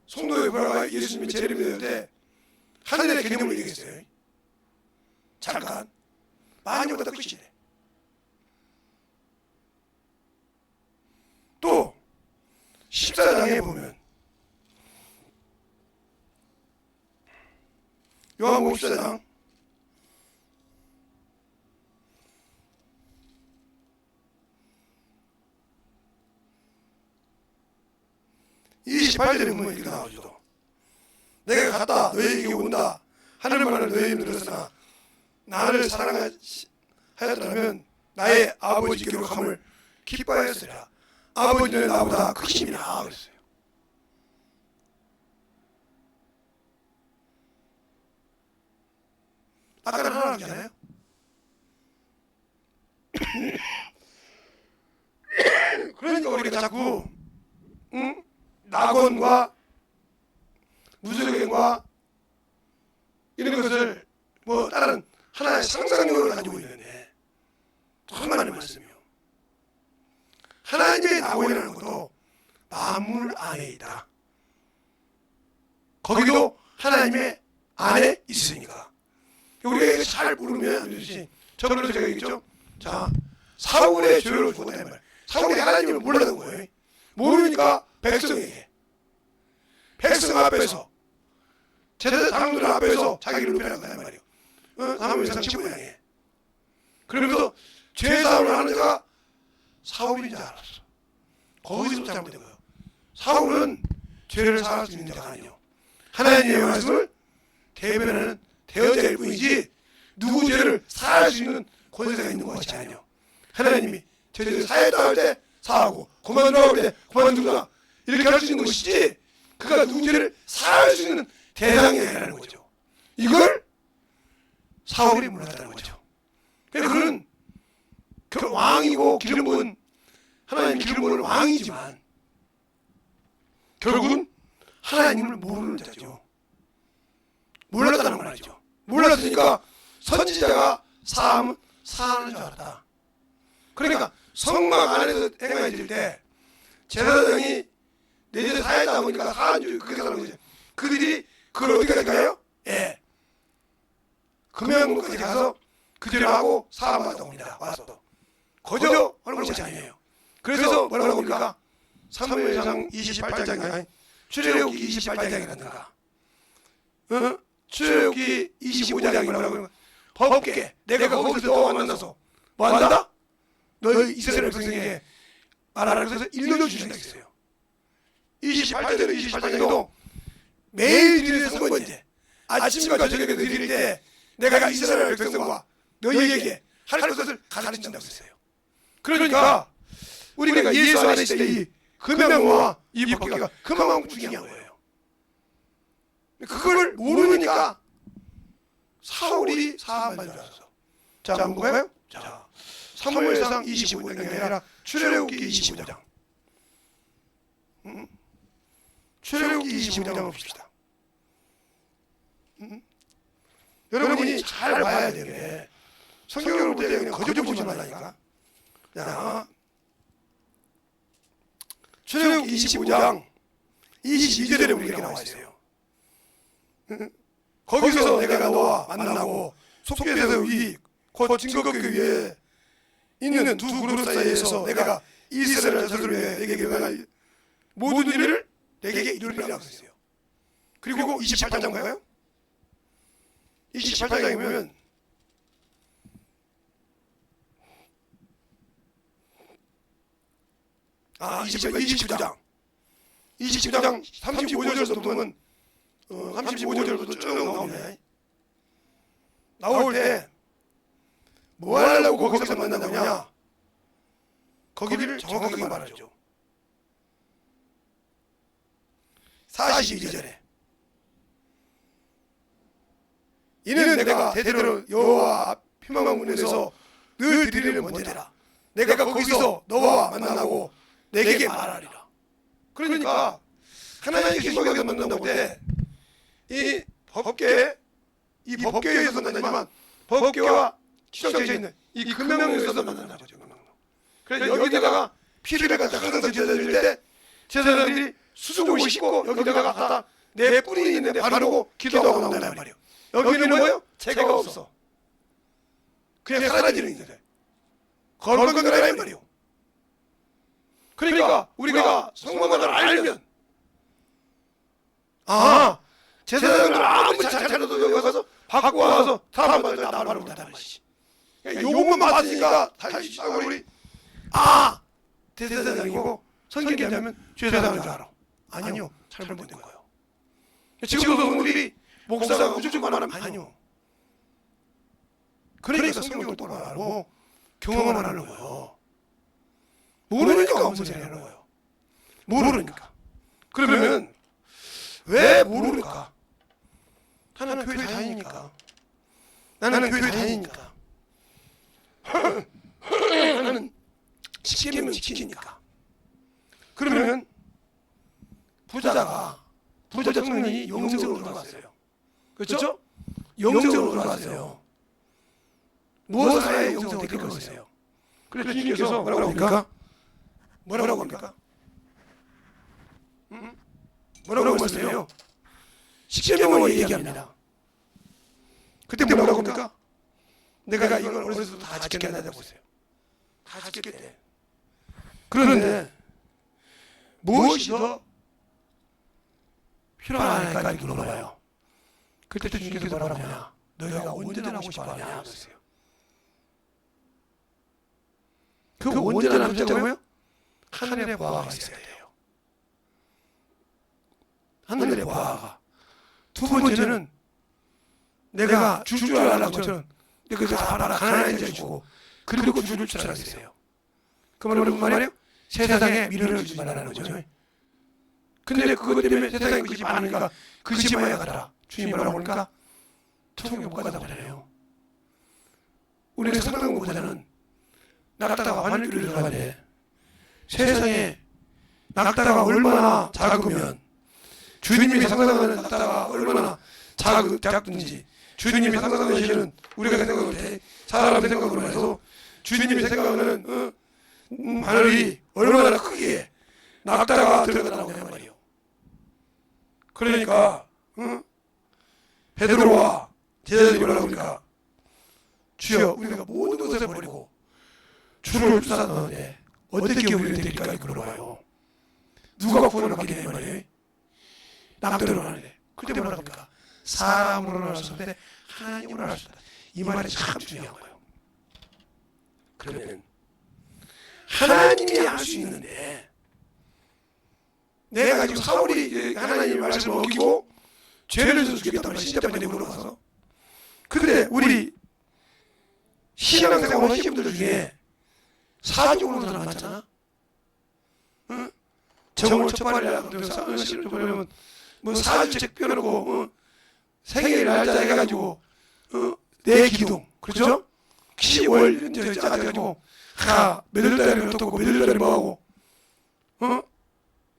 송도에 보라가 예수님이 재림이 될 때 하늘의 개념을 얘기했어요. 잠깐 만유보다 크시대. 또 14장에 보면 요한복음 14장 28절에 보면 이렇게 나오죠. 내가 갔다 너희에게 온다 하는 말을 너희에게 들었으나 나를 사랑하였더라면 나의 아버지께로 감을 기뻐하였으리라. 아버지는 나보다 크심이라 그랬어요. 아까는 하나님이잖아요. 그러니까 우리가 자꾸 낙원과 무속행과 이런 것을 뭐 다른 하나의 상상력을 가지고 있는데 하나님의 말씀이요. 하나님의 낙원이라는 것도 만물 안에 있다. 거기도 하나님의 안에 있으니까. 우리가 잘 모르면 저번에 제가 얘기했죠. 자, 사울의 죄를 죽었다는 말. 사울이 하나님을 몰랐던 거예요. 모르니까 백성에게 백성 앞에서 제대 장로들 앞에서 자기를 높여나간단 말이에요. 사무엘상 15장에. 그러면서 죄사함을 하는 자가 사울인 줄 알았어. 거기서 잘못된 거예요. 사울은 죄를 사할 수 있는 자가 아니요. 하나님의 말씀을 대변하는 대언자일 뿐이지 누구 죄를 사할 수 있는 권세가 있는 것이 아니요. 하나님이 죄를 사했다 할 때 사하고 그만두라고 할 때 그만두라 이렇게 할 수 있는 것이지 그가 누구 죄를 사할 수 있는 대상이 아니라는 거죠. 이걸 사울이 몰랐다는 거죠. 그러니까 그는 왕이고 기름 부은 하나님 기름 부은 왕이지만 결국은 하나님을 모르는 자죠. 몰랐다는 말이죠. 몰랐으니까 선지자가 사하면 사하는 줄 알았다. 그러니까 성막 안에서 행하실 때 제사장이 내 죄 사했다 보니까 사한 줄 그렇게 사는 거죠. 그들이 그걸 어떻게 할까요? 예. 금양문까지 가서 그 죄를 하고 사함받아 옵니다. 와서 거저 하는 것이 아니에요. 그래서 뭐라고 합니까? 사무엘상 28장이 출애굽기 28장이라든가 출애굽기 25장이 뭐라고 하면 법계 내가 거기서 너와 만나서 뭐한다? 너희 이스라엘 백성에게 말하라 그래서 일러주신다 했어요. 28절에도 28장에도 매일 드리는 선번제 아침과 저녁에 드릴 때 내가 이스라엘 백성과 너희에게 할 것을 가르친다고 했어요. 그러니까 우리가 예수 안에 있을 때 이 금양과 이 법계가 그만큼 중요한 거예요. 그걸 모르니까 사울이 사함받은 줄 알았어. 자, 한번 볼까요? 자, 사무엘상 25장이 아니라 출애굽기 25장. 출애굽기 25장을 봅시다. 여러분이 잘 봐야 되게 성경을 볼 때 그냥 거저 보지 말라니까. 자, 출애굽기 25장 22절에 우리가 나와 있어요. 거기서 내가 너와 만나고 속죄에서 곧 증거궤 위에 있는 두 그룹 사이에서 내가 이스라엘 자손을 위해 내게 명할 모든 일을 내게 이루리라고 했어요. 그리고 28장인가요? 28장에 보면 아 29장 35절부터 보면 35절부터 쭉 나오네. 나올 때 뭐 하려고 거기서 만난다냐? 거기를 정확하게 말하죠. 42절에 이는 내가 대대로 여호와 피망문에서 늘 드리는 번제라. 내가 거기서 너와 만나고 내게 말하리라. 그러니까 하나님께 거기서 만난다고 때 이 법궤에서 만나지만 법궤와 추정되어 있는 이 금명에서 만난다 거죠. 그래서 여기다가 피를 갖다 항상 제사드릴 때 제사장들이 수족을 씻고 여기다가 갖다 내 뿌리 있는데 바르고 기도하고 나온단 말이에요. 여기는 뭐예요? 죄가 없어. 그냥 사라지는 인생. 걸걸거려야 말이에요. 그러니까 우리가 성경을 알면 제사장들 아무리 잘 차려도 여기 가서 받고 와서 사람 말도 나를 바르고 나단 말이지. 요것만 맞으니까 다시 우리 제사장이고 성경자면 죄사장인 줄 알아. 아니요, 잘못된 거예요. 지금도 성도들이 목사가 무조건 말하면 아니요. 그러니까 성경을 똑바로 알고 경험을 하는 거예요. 모르니까 무슨 소리 하는 거예요. 모르니까. 그러면 왜 모르니까? 나는 교회 다니니까. 나는 교회 다니니까. 나는 지키면 지키니까. 그러면 부자 청년이 영생으로 들어갔어요. 그렇죠? 영생으로 들어갔어요. 무엇을 해야 영생으로 될 것이에요? 그래서 주님께서 뭐라고 합니까? 뭐라고 합니까? 뭐라고 말씀해요? 십계명을 얘기합니다. 그때 뭐라고 합니까? 내가 이걸 어디서 다 지켰나 보세요. 다 지켰대. 그런데 무엇이 더 필요하니까 이렇게 물어봐요. 그때 주님께서 뭐라고 하냐? 너희가 온전하고 싶어 하냐? 그 온전한 문자가 뭐예요? 하늘의 보화가 있어야 돼요. 하늘의 보화가. 두 번째는 내가 줄 줄 알았던 것처럼 내가 다 가난한 자를 주고 그리고 줄을 줄 알았어요. 그 말은 무슨 말이에요? 세상에 미련을 주지 말라는 거죠. 근데 그것 때문에 세상에 그 집 많으니까 그 집에 가라. 주님 뭐라고 그러니까 천국에 못 가다 그러잖아요. 우리는 상당보다는 낙타가 하늘길을 들어가는데 세상에 낙타가 얼마나 작으면 주님이 상상하는 낙타가 얼마나 작든지 주님이 상상하시는 우리가 생각할 때 사람의 생각으로 해서 주님이 생각하는 하늘이 얼마나 크기에 낙타가 들어가다고 하는 말이에요. 그러니까 베드로와 제자들이 뭐라고 하니까 주여 우리가 모든 것을 버리고 주를 쫓아가는데 어떻게 우리를 드릴까 물어봐요. 누가 구원을 받게 되는 말이에요? 남들은 하는데 그때 뭐라고 합니까? 사람으로는 할 수 없는데 하나님으로는 할 수 있다. 이 말이 참 중요한 거예요. 그러면 하나님이 할 수 있는데 내가 지금 사울이 하나님의 말씀을 어기고 죄를 져서 죽겠다고 신자분들이 물어봐서 근데 우리 신앙생활 하시는 분들 중에 사적으로 들어갔잖아. 응? 정월 첫발이라고 그러면 뭐 사주책 펴놓고 생일 날짜 해가지고 내 기둥 그렇죠? 10월 이제 짜가지고 몇월 달에 어떻고 몇월 달에 뭐하고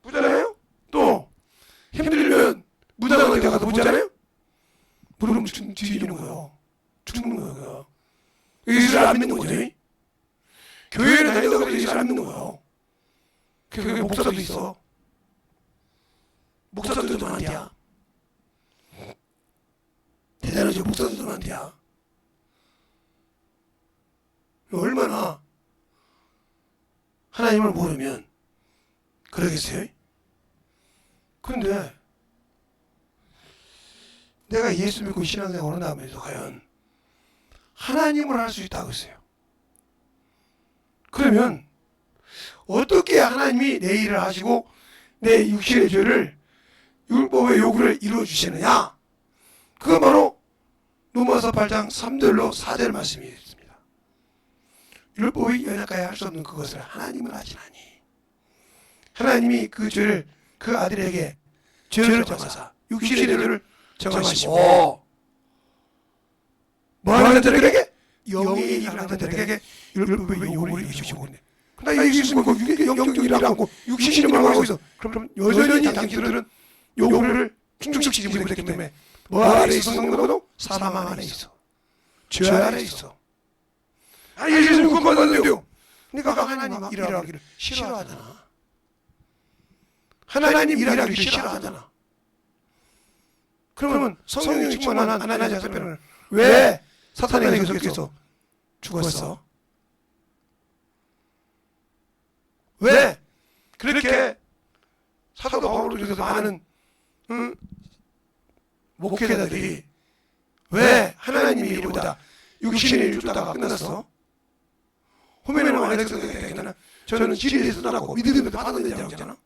보잖아요? 또 힘들면 무당한테 가서 보잖아요? 무릎 뒤지는 거예요. 죽는 거예요. 예수를 안 믿는 거죠. 교회를 다닌다고 예수를 안 믿는 거예요. 교회 목사도 있어. 목사들도 많대야. 대단하죠. 목사들도 많대야. 얼마나 하나님을 모르면 그러겠어요? 그런데 내가 예수 믿고 신앙생활을 한다면서 과연 하나님을 할 수 있다고 했어요. 그러면 어떻게 하나님이 내 일을 하시고 내 육신의 죄를 율법의 요구를 이루어주시느냐? 그건 바로 로마서 8장 3절로 4절 말씀이 있습니다. 율법이 연약하여 할 수 없는 그것을 하나님은 하시나니 하나님이 그 죄를 그 아들에게 죄를 정하사 육신의 죄를 정하시고 뭐하는 자들에게? 영의 일을 하는 자들에게 율법의 요구를 이루시고 그러나 예수님은 영적인 일을 하고 육신의 일을 하고 있어. 그럼 여전히 당신들은 요구를 충족시키지 못했기 때문에 뭐 아래 있어? 성도도 사망 안에 있어. 죄 안에 있어. 예수님 그거 받았는데요. 그러니까 하나님 일하기를 싫어하잖아. 하나님 일하기를 싫어하잖아. 그러면 성령이 충만한 아나니아 사피라는 왜 사탄에게 속해서 죽었어? 왜 그렇게 사도 바울을 통해서 많은 목회자들이 왜 하나님의 일보다 육신의 일을 쫓다가 끝났어? 호메네와 알렉산더에게는 저는 진리에서 나고 믿음에서 받았는데 하잖아.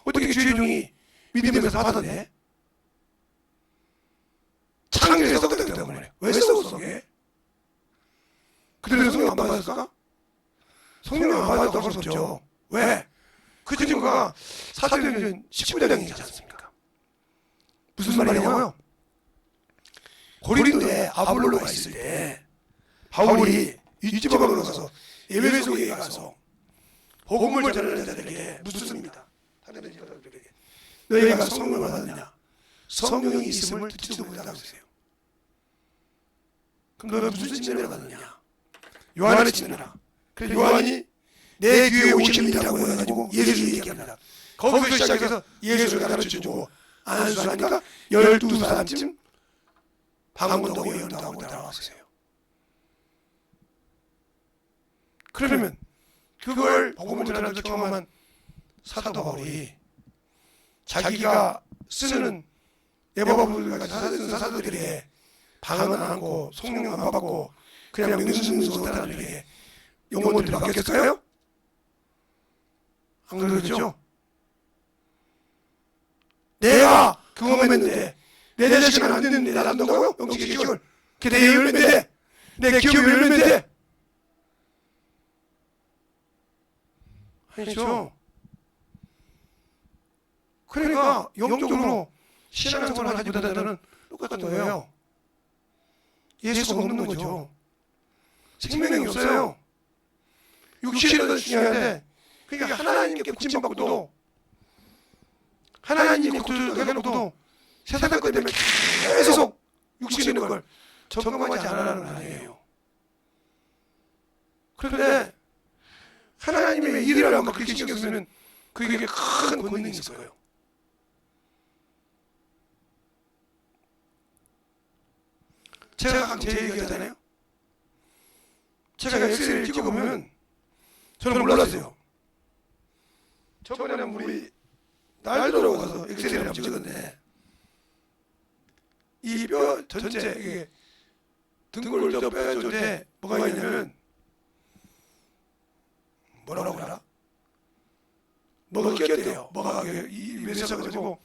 어떻게 주의 종이 믿음에서 받았네? 창조에서 썩었기 때문에. 왜 썩었어? 그들은 성령 안 받았을까? 성령 안 받았다고 할 수 없죠. 왜? 그 친구가 사도행전 19장이지 않습니까? 무슨 말이냐고요? 고린도에 아볼로가 있을 때 바울이 이집트방으로 가서 에베소에 가서 복음을 전하는 자들에게 묻습니다. 너희가 성령을 받았느냐? 성령이 있음을 듣지도 못하다고 했어요. 그럼 너는 무슨 칭찬을 받느냐? 요한의 칭찬이라. 그래서 요한이 내 뒤에 오시는 이라고 해가지고 예수를 얘기합니다. 거기서 시작해서 예수를 가르쳐주고 안수하니까 12사람쯤 방언도 예언도 나왔어요. 그러면 그걸 복음을 전하면서 경험한 사도 바울이 자기가 쓰는 예법을 쓰는 사도들에게 방언 안 하고 성령 안 받고 그냥 능수능수 사람들에게 영혼들을 맡겼을까요? 안 그러겠죠? 내가 경험했는데 내 자식은 안 됐는데 나 안다고요? 영적의 기억을. 그게 내 열매인데, 내 기억의 열매인데. 아니죠. 그러니까 영적으로 신앙생활을 하지 못한다는 똑같은 거예요. 예수가 없는 거죠. 생명이 없어요. 육신은 중요한데, 그러니까 하나님께 구침받고도 하나님이 고쳐놓고도 세상 것 때문에 계속 육신에 있는 걸 점검하지 않으라는 거 아니에요. 그런데 하나님의 일을 한번 그렇게 신경 쓰면 그게 큰 권능이 있을 거예요. 제가 가끔 제 얘기하잖아요. 제가 엑셀을 찍어보면 저는 몰랐어요. 저번에 우리 날도로 가서 엑셀을 한번 찍었는데 이 뼈 전체 이게 등골 뼈 전체 뭐가 있냐면 뭐라고 그러나? 뭐가 꼈대요. 뭐가 이 맺혀가지고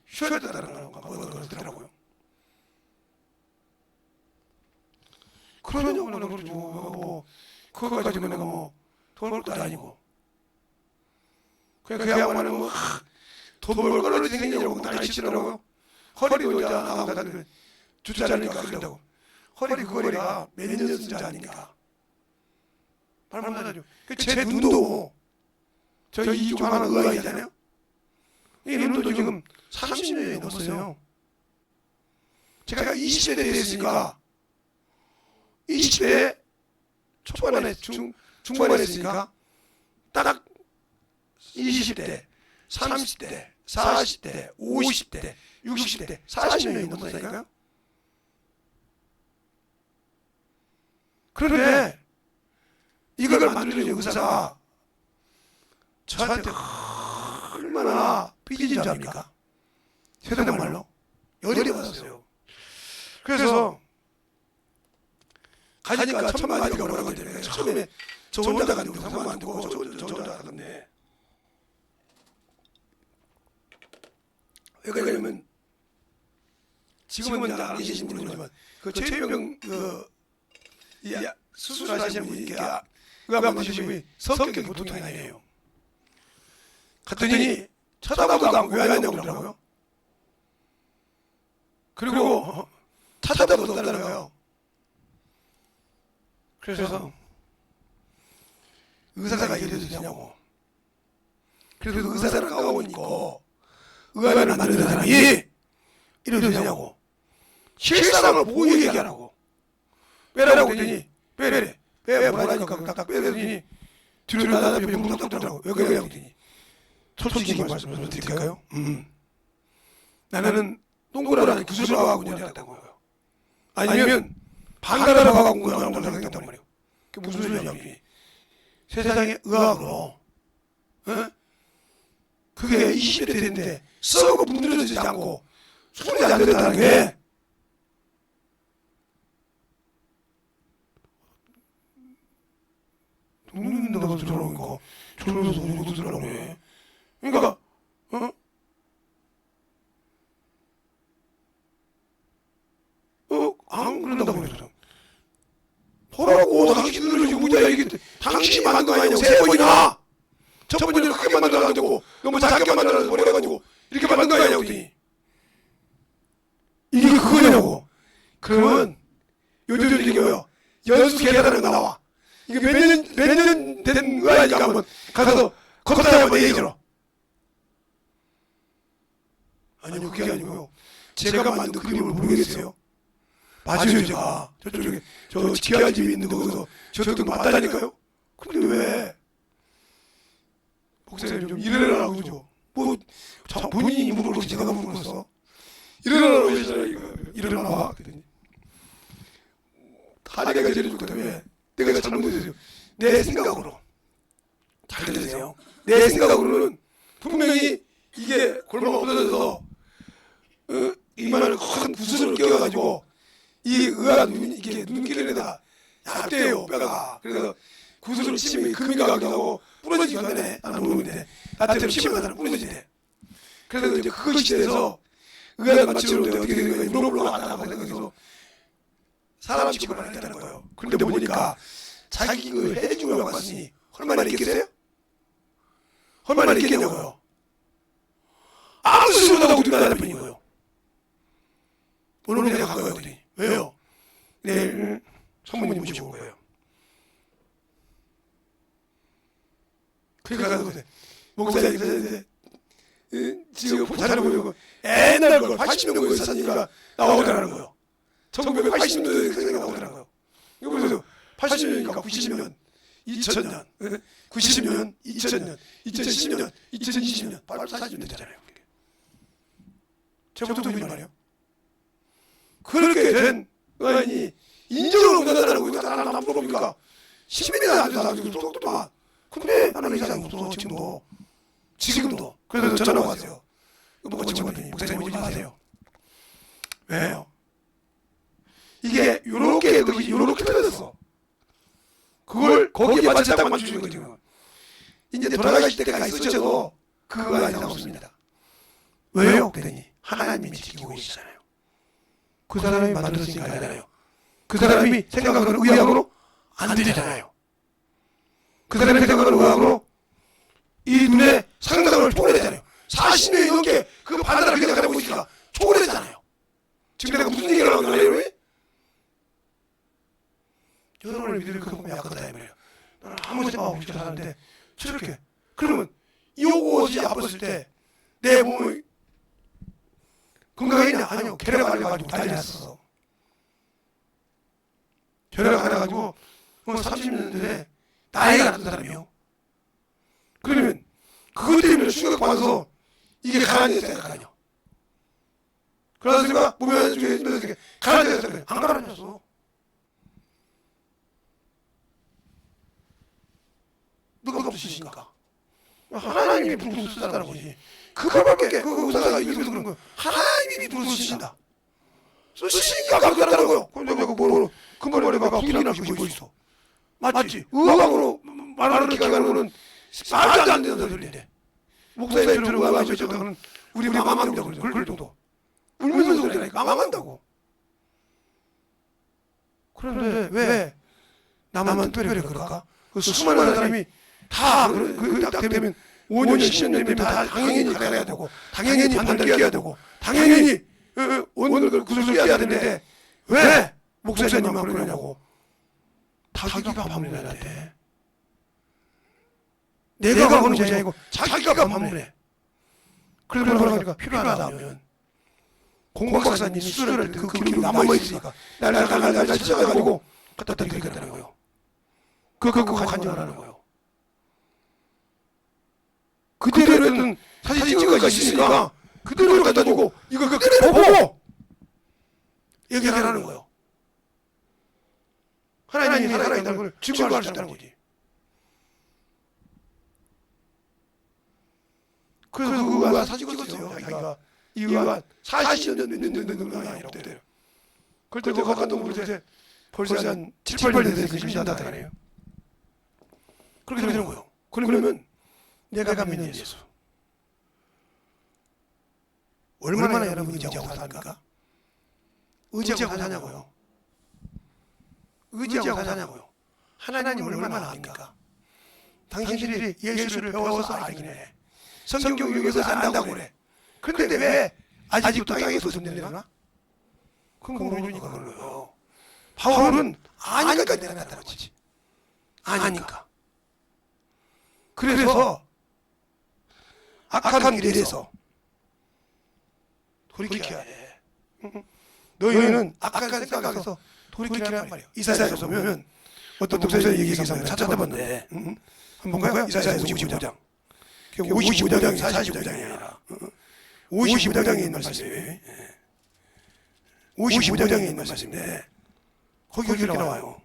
쉬었다는 건가 뭐가 그러더라고요. 그러냐고 내가 그러죠. 뭐 그거 가지고 내가 뭐 돈 벌 것도 아니고 그냥 그 양반은 뭐 돈 벌 걸로 생기냐고 난리 치더라고요. 허리도 이제 나가다가 주차하니까 그런다고. 허리 그 허리가 몇 년 쓴 자 아닙니까? 발만하죠. 제 눈도 저 이쪽 하나 의아이잖아요. 이 눈도 지금 30년이 넘었어요. 제가 20대 때 했으니까 20대 초반에 중반에 했으니까 딱 20대, 30대, 40대, 50대, 60대, 40년이 넘었다니까요. 그런데 이걸 만드는 의사가 저한테 얼마나 삐진 줄 압니까? 세상 말로 열이 받았어요. 그래서 가니까 천마디가 뭐라고 하더래요. 처음에 저 혼자 가지고 상관 안 두고 저 혼자 가던데 왜 그러냐면 지금은 안 계신 분은 모르지만 그 최병 수술하시는 분이 의학 만드신 분이 성격이 보통이 아니에요. 갔더니 쳐다보도 않고 왜 하냐고 그러더라고요. 그리고 찾아다보도 없다는 거예요. 그래서 의사가 이래도 되냐고. 그래도 의사를 까먹으니까 의학을 만드는 사람이 이래도 되냐고. 실상을 보고 얘기하라고. 빼라고 했더니 왜 보라니까 딱딱 빼더니 뒤로 나가다 병문 딱 들더라고. 왜 그러냐고 했더니 솔직히 말씀을 드릴까요? 나는 동그라는 기술을 하고 있는 줄 알았다고요. 아니면 방가를 하고 있는 줄 알았단 말이에요. 그게 무슨 소리냐면 세상의 의학으로 그게 20대 됐는데 썩어 문드러지지 않고 소리 안 된다는 게 눈다고 들어오니까 졸면서 우리도 들어오라고 해. 그러니까 안 그런다고 그랬어. 보라고 당신들을 지금 문제야 이게 당신이 만든 거 아니냐고 세 번이나 첫 번째는 크게 만들어야 안 되고 너무 작게 만들어서 버려가지고 이렇게 만든 거 아니냐고 했더니 이게 그거냐고. 그러면 요즘 이게 뭐야 연수 계산하는 거 나와. 이게 몇 년 된 거야니까 한번 가서 검사 한번 얘기 들어. 아니요 그게 아니고요. 제가 만든 그림을 모르겠어요. 맞아요 제가 저쪽에 저 지하집에 있는 거기서 저쪽도 맞다니까요. 근데 왜 목사님 좀 일어나라고 그러죠. 뭐 본인이 물어보고 제가 물어봤어. 일어나라고 하시잖아요. 일어나봐 그랬더니 다리가 제일 좋거든. 왜 내가 잘못했어요. 내 생각으로 잘 들으세요. 내 생각으로는 분명히 이게 골반 없어져서 이만한 큰 구슬을 끼워가지고 이 의아가 이게 눈길에다가 얇대요 뼈가. 그래서 구슬을 치면 금이 가기도 하고 부러지기가 안 되네. 나는 모르는데 나한테는 심한 사람 부러지대. 그래서 이제 그것이 돼서 의아를 맞추는데 어떻게 되는 거야? 물어보러 왔다고 생각해서 사람 취급을 안 했다는 거예요. 그런데 보니까 자기 그 해주려고 왔으니 얼마나 있겠어요? 얼마나 있겠냐고요. 아무 소리 못하고 들어가는 분인 거예요. 오늘 내가 가까이 오더니 왜요? 내일 성모님 모시고 온 거예요. 그러니까 가서 목사님 지금 사진을 보려고 옛날 걸 80년도에 사진이가 나오더라는 거예요. 1980년도에 사진이 나오더라고요. 이거 보세요. 80년이니까 90년, 2000년, 90년, 2000년, 2010년, 2020년, 40년 됐잖아요. 저부터 우리 말이에요. 그렇게 된 의원이 인정을 못한다는 거 이거 안 물어봅니까? 10년이나 안 돼서 똑똑똑. 근데 하나님 이상이 없어 지금도. 그래서 전화가 왔어요. 뭐가 직원이 목사님 오지 마세요. 왜요? 이게 요렇게 틀어졌어. 그걸 거기에 맞춰 딱 맞추는 거죠. 이제 돌아가실 때까지 쓰셔도 그거 아니라 없습니다. 왜요? 그랬더니 하나님이 지키고 계시잖아요. 그 사람이 만들었으니까 알잖아요. 그 사람이 생각하는 의학으로 안 되잖아요. 그 사람이 생각하는 의학으로 이 눈에 상상을 초월했잖아요. 40년이 넘게 그 판단을 그냥 가지고 있으니까 초월했잖아요. 지금 내가 무슨 얘기를 하는 거예요? 여러분을 믿을 그 몸이 약하다 이 말이에요. 나는 아무 생각 없이 사는데 저렇게 그러면 이것이 아팠을 때 내 몸이 건강했냐? 아니요. 결핵 알려가지고 난리 났어. 결핵 알려가지고 30년 전에 나이가 났던 사람이요. 그러면 그것 때문에 충격받아서 이게 가라앉아 있어요. 가라앉아. 그러니까 보면 중에 가라앉아 있어요. 안 가라앉았어. 누가 없으시니까. 하나님이 불을 쓰다는 거지. 그거밖에 그 의사가 이기면서 그런 거야. 하나님이 불을 쓰신다. 쓰시니까 그렇다는 거요. 근데 그 머리가 불이나 보이고 있어. 맞지? 의학으로 말하는 기간으로는 말도 안 되는 소리인데. 목사님처럼 의학하셔서는 우리 망한다고 그럴 정도. 울면서 그러니까 망한다고. 그런데 왜 나만 특별히 그럴까? 그 수많은 사람이 다 딱 되면 5년, 10년 되면 다 당연히 가야 되고 당연히 판단을 깨야 되고 당연히 오늘 구슬을 깨야 되는데 왜 목사님만 그러냐고. 자기가 반문해야 돼. 내가 하는 것이 아니고 자기가 반문해. 그래서 그러니까 필요하다면 공박사님이 수술할 때 그 기록이 남아있으니까 날 찾아가지고 갖다 드리겠다는 거예요. 그거 간증을 하는 거예요. 그대로 했던 사진 찍어가 있으니까 그대로 갖다 주고 이거 그대로 보고 얘기를 하는 거예요. 하나님이 살아있다는 걸 증거할 수 있다는 거지. 그래서 그 의가 사진 찍었어요. 자기가 이 의가 40년 된 아니라고 그래요. 그럴 때 가까운 곳에 벌써 한 7, 8년 돼서 심신한다고 하네요. 그렇게 되는 거예요. 그러면 내가 믿는 예수 얼마나 여러분이 의지하고 삽니까? 의지하고 사냐고요. 의지하고 사냐고요. 하나님을 얼마나 압니까? 당신들이 예수를 배워서 알긴 해. 성경 교육에서 안다고 그래. 그런데 왜 아직도 땅에서 손대려나? 그건 모르니까 그런 거예요. 바울은 아니까 내려갔다는 거지. 아니까. 그래서 악한 길에서 돌이켜야 돼. 너희는 악한 생각에서 돌이키란 말이야. 이사야서 보면 어떤 독서에서 얘기해서 찾아봤는데 한번 볼까요? 이사야서 55장. 55장이 45장이 아니라 55장에 있는 말씀이에요. 55장에 있는 말씀인데 거기 이렇게 나와요.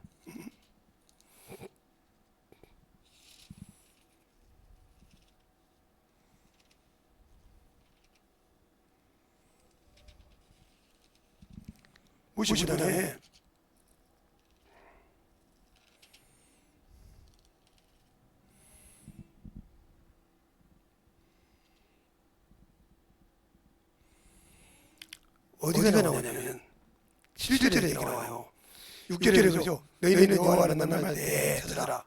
오십오장에 어디가 나오냐면 7절에 얘기가 나와요. 6절에 그죠? 너희는 여호와를 만날 때 찾아라.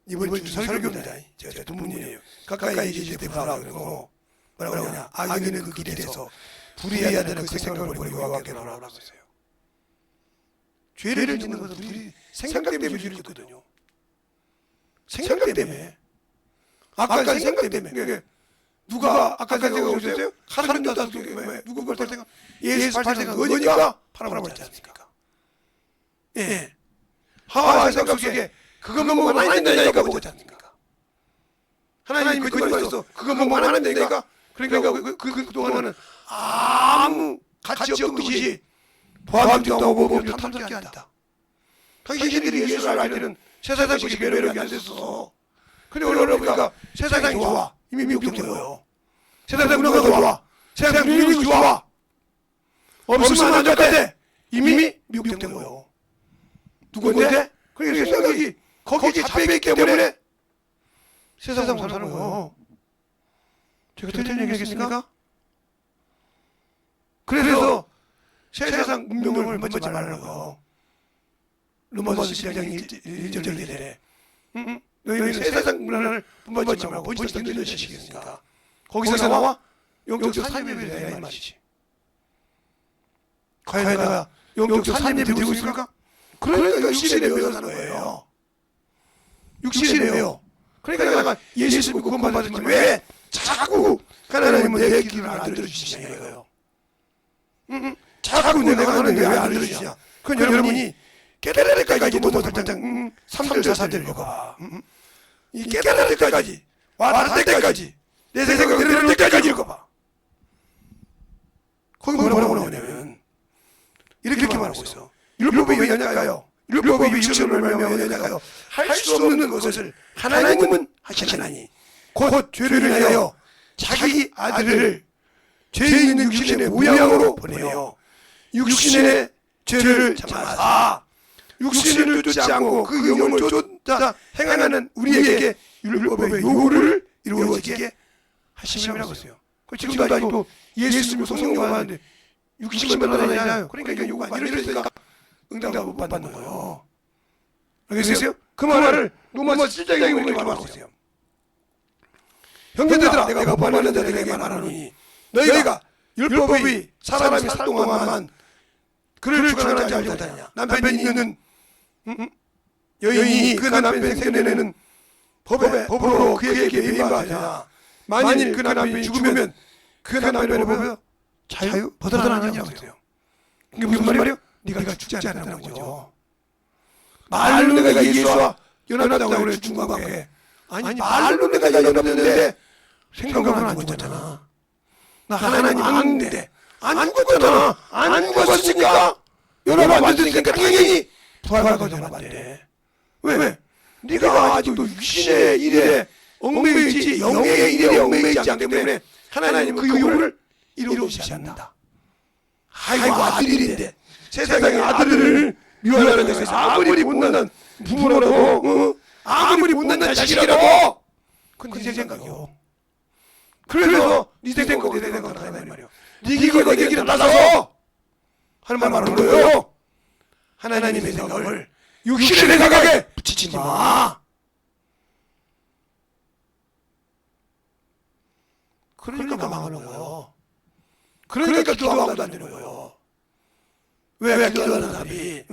이번 주 설교입니다. 제가 본문이에요. 가까이 계실 때 보라 그러고 뭐라고 하냐? 악인은 그 길에서 불의해야 되는 그 생각을 버리고 여호와께 나오라고 했어요. 죄를 짓는 것은 우리 생각 때문에 죄를 짓거든요. 생각 때문에. 아까 생각 때문에. 누가 아까 생각 오셨어요? 하나님 나다 누구 볼 때가 예수 발생한 거니까 바라보지 않습니까? 예. 하와의 생각 속에 그것만 보면 하나님 된다니까 보지 않습니까? 하나님이 거짓말했어. 그것만 보면 하나님 된다니까. 그러니까 그동안은 아무 가치 없던 것이 보암직도 하고 보암직도 탐스럽게 한다. 당신들이 예수를 알 때는 세상 것이 매력이 안 됐어. 근데 오늘 보니까 세상이 좋아. 이미 미혹된 거예요. 세상 문화가 좋아. 세상 분위기가 좋아. 없으면 안 좋겠대. 이미 미혹된 거예요. 누구인데? 그러니까 생각이 거기에 잡혀있기 때문에 세상으로 사는 거예요. 제가 틀린 얘기 하겠습니까? 그래서 세상 문명을 먼저 말하라고요. 로마서 11장 1절 내래. 너희는 세상 문화를 본받지 말고 본질을 늘려주시겠습니까? 거기서 나와 영적 삶의 배려야 이 말이지. 과연 내가 영적 삶의 배려 되고 있을까? 그러니까 육신의 배려가 사는 거예요. 육신의 배려. 그러니까 내가 예수 믿고 구원 받았지만 왜 자꾸 하나님은 내 길을 안 들어주시냐 이거예요. 자꾸 내가 하는 게 왜 안 들어주시냐. 그건 여러분이 깨달을 때까지 못할 당장 3절 4절 읽어봐. 이 깨달을 때까지 와닿을 때까지 내 생각을 내려놓을 때까지 읽어봐. 거기 뭐라고 나오냐면 이렇게 말하고 있어. 율법이 연약하여 율법이 육신을 말미암아 연약하여 할 수 없는 것을 하나님은 하시나니 곧 죄를 위하여 자기 아들을 죄 있는 육신의 모양으로 보내어 육신의 죄를 참아사 육신을 쫓지 않고 그 영을 쫓아 행하는 우리에게 율법의 요구를 이루어지게 하심이라고 했어요. 지금도 아직도 예수 믿고 성령 받았는데 육신만 받아내잖아요. 그러니까 요구가 안 이루어지니까 응답을 못 받는 거예요. 알겠어요? 그 말을 로마서 7장에 이렇게 말하고 있어요. 형제들아 내가 보내는 자들에게 말하노니 너희가 율법이 사람이 살 동안만 그를 주관하지 알지 못하느냐. 남편이 있는 여인이 그 남편 생전에는 법으로 그에게 배임받으냐. 만일 그 남편이 죽으면 그 남편의 법에 자유 벗어나느냐고 했어요. 이게 무슨 말이에요? 네가 죽지 않는다는 거죠. 말로 내가 예수와 연합했다고 그래 중간관계. 아니 말로 내가 연합했는데 생각은 안 죽었잖아. 나 하나님 아는데 안 죽었잖아. 안 죽었으니까 연합 안 됐으니까 당연히 부활하고 연합 안 돼. 왜? 네가 아직도 육신의 일에 얽매여 있지 영의 일에 얽매여 있지 않기 때문에 하나님은 그 요구를 이루어주지 않는다. 아이고 아들인데 세상의 아들을 미워하는 것에서 아무리 못난 부모라도 아무리 못난 자식이라도 그건 네 생각이요. 그래서 네 생각 내 생각 하는 말이요. 네가 내 길을 나서서 하는 말하는 거예요. 하나님의 생각을 육신의 생각에 붙이지 마. 그러니까 망하는 거예요. 그러니까 기도하고도 안 되는 거예요. 왜 기도하는 사람이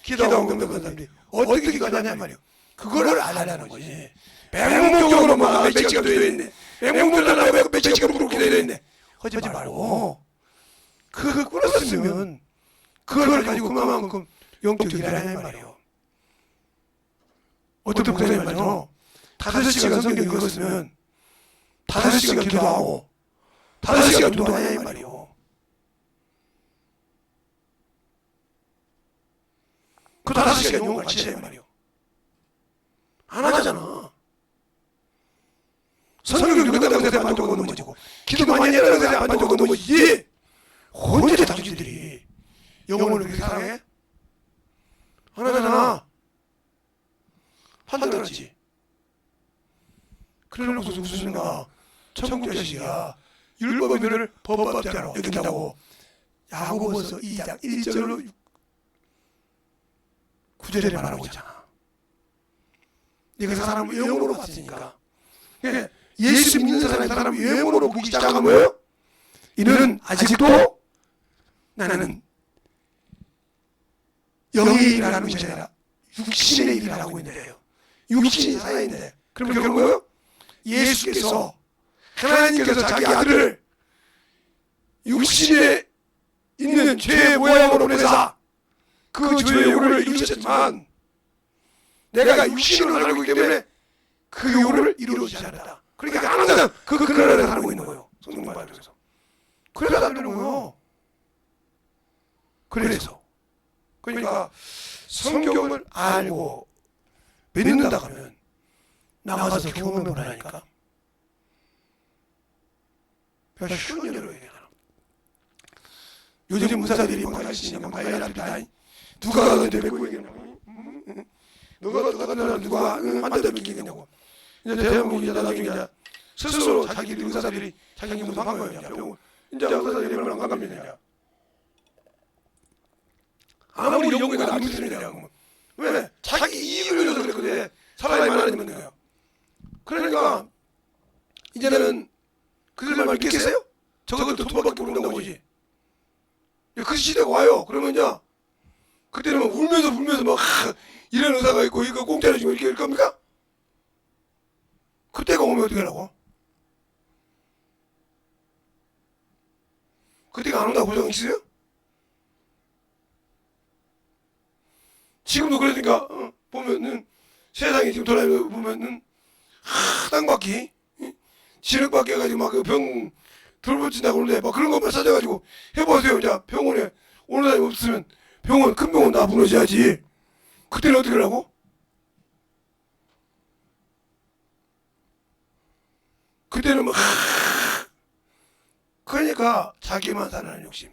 기도하고 공격하는 사람들이 어떻게 기도하냐 말이에요. 그걸 알아라는 거지. 맹목적으로 막 매치가 되어 있네. 맹목적으로 왜 매치가 그렇게 되어 있네. 하지 말고 그걸 꿇었으면 그걸 가지고 그만큼 영적 일을 하냐 말이에요. 어떻게 그러냐 말이에요. 5시간 성경 읽었으면 5시간 기도하고 5시간 기도하냐 이 말이에요. 그 5시간 영을 같이 해야 말이에요. 안 하잖아. 성경 읽는다고 해서 만족하고 넘어지고 기도 많이 하라고 해서 만족하고 넘어지지. 언제 당신들이 영혼을 그렇게 사랑해? 안 하잖아. 판단하지. 그래놓고 무슨가 천국 자식이야. 율법의 너를 법법자로 여긴다고 야고보서 2장 1절로 9절에 말하고 있잖아. 네가 사람을 영으로 봤으니까. 그러니까 예수 믿는 사람이 영으로 보기 시작하면 뭐예요? 이는 아직도 나는 영의 일을 하는 것이 아니라 육신의 일을 하고 있는데요. 육신이 살아있는데. 그럼 결국 뭐예요? 예수께서 하나님께서 자기 아들을 육신에 있는 죄의 모양으로 보내사 그 죄의 요구를 이루셨지만 내가 육신으로 살고 있기 때문에 그 요구를 이루지 않았다. 그러니까 항상 그 근원 안에 살고 있는 거예요. 성경 말씀에서. 그래서 안 되는 거예요. 그러니까 성경을 알고 믿는다 하면 나가서 경험해 보라니까. 별 쉬운 일을 얘기하나. 요즘 문사들이 방가시냐 방가이랍니다. 누가 근데 뵙고 얘기하냐. 누가 한대도 믿기겠냐고. 이제 대한민국이 나중에 이제 스스로 자기 의사들이 자기 무슨 한 거예요. 이제 의사들이 얼마나 감감이냐. 아무리 영국가 안 믿으느냐고. 왜? 자기 이익을 위해서 그랬거든. 사람이 많아지면 돼요. 그러니까 이제는 그들 말 믿겠어요? 저것도 돈밖에 모른다고 보지. 그 시대가 와요. 그러면 이제 그때는 막 울면서 막 이런 의사가 있고 이거 공짜로 주면 이렇게 할 겁니까? 그때가 오면 어떻게 하려고? 그때가 안 온다고 보장 있어요? 지금도 그러니까 보면은 세상에 지금 돌아다니면서 보면은 땅바퀴 진흙바퀴 해가지고 막 그 병 돌보친다고 그러는데 막 그런 것만 찾아가지고 해보세요. 자 병원에 오는 사람이 없으면 병원 큰 병원 다 무너져야지. 그때는 어떻게 하려고? 그때는 막 그러니까 자기만 사는 욕심.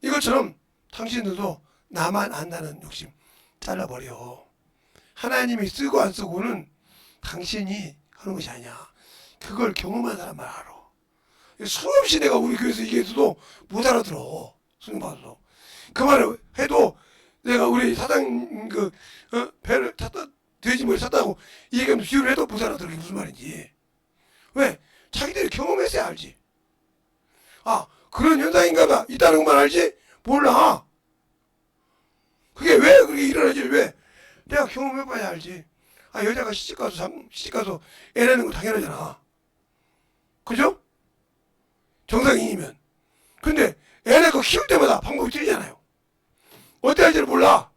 이것처럼 당신들도 나만 안다는 욕심 잘라버려. 하나님이 쓰고 안 쓰고는 당신이 하는 것이 아니야. 그걸 경험한 사람만 알아. 수없이 내가 우리 교회에서 얘기해서도 못 알아들어. 수능받아서. 그 말을 해도 내가 우리 사장 배를 탔다 돼지머리 탔다고 이 얘기하면 비유를 해도 못 알아들어. 이게 무슨 말인지. 왜? 자기들이 경험했어야 알지. 아 그런 현상인가 봐. 있다는 것만 알지? 몰라. 그게 왜 그렇게 일어나지? 왜? 내가 경험해봐야 알지. 아 여자가 시집가서 애 낳는 거 당연하잖아. 그죠? 정상인이면. 근데 애 낳고 키울 때마다 방법이 틀리잖아요. 어떻게 할지를 몰라.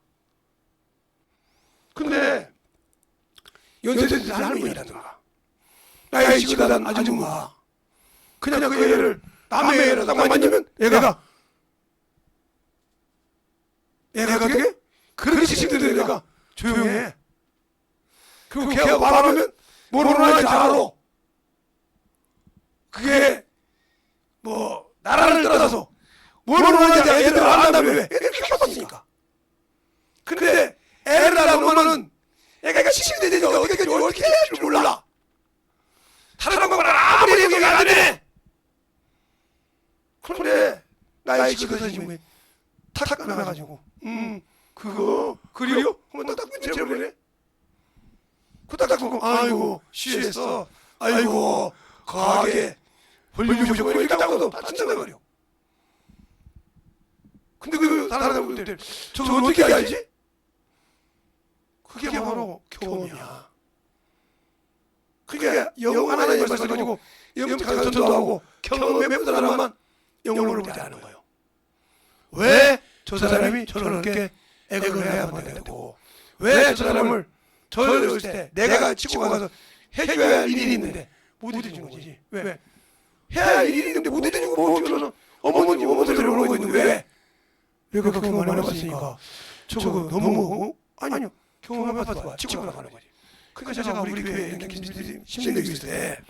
근데 연세대에서 할머니라든가 나이 지긋한 아줌마 그냥 그 애를 남의 애를 딱 만지면 애가 어떻게? 그렇게 시키는데 내가 조용해. 그리고 걔가 말하면 뭐라고 하는지 알아. 그게 뭐 나라를 떠나서 뭐라고 하는지 애들 안 한다며. 왜? 애들 키워봤으니까. 근데 애를 낳으면은 애가 시식이 되니까 어떻게 해야 줄 몰라. 다른 방법은 아무리 얘기 안 해. 그런데 나이 지긋한 지금에 탁 끊어가지고 그거 그리요? 한번 딱 붙여보네. 그 딱 보고 아이고 쉬했어. 아이고 과하게 벌리우셔고 이렇게 딱도 다친단 말이요. 근데 그 다른 사람들 저거 어떻게 알지? 그게 바로 경험이야. 그게 영어 하나님 말씀 가지고 영적인 전도 하고 경험에 맺은 사람만 영어를 보지 않는 거예요. 왜 저 사람이 저렇게 액을 해야만 되고 왜 저 사람을 저럴 때 내가 치고 가서 해줘야 할 일이 있는데 못 해주는 거지. 왜? 해야 할 일이 있는데 못 해주고 못 해줘서 어머니들 오고 있는데 왜? 내가 경험을 안 해봤으니까 저거 너무 아니요 경험해봐서 치고 나가는 거지. 그러니까 제가 우리 교회에 심생되기 있을 때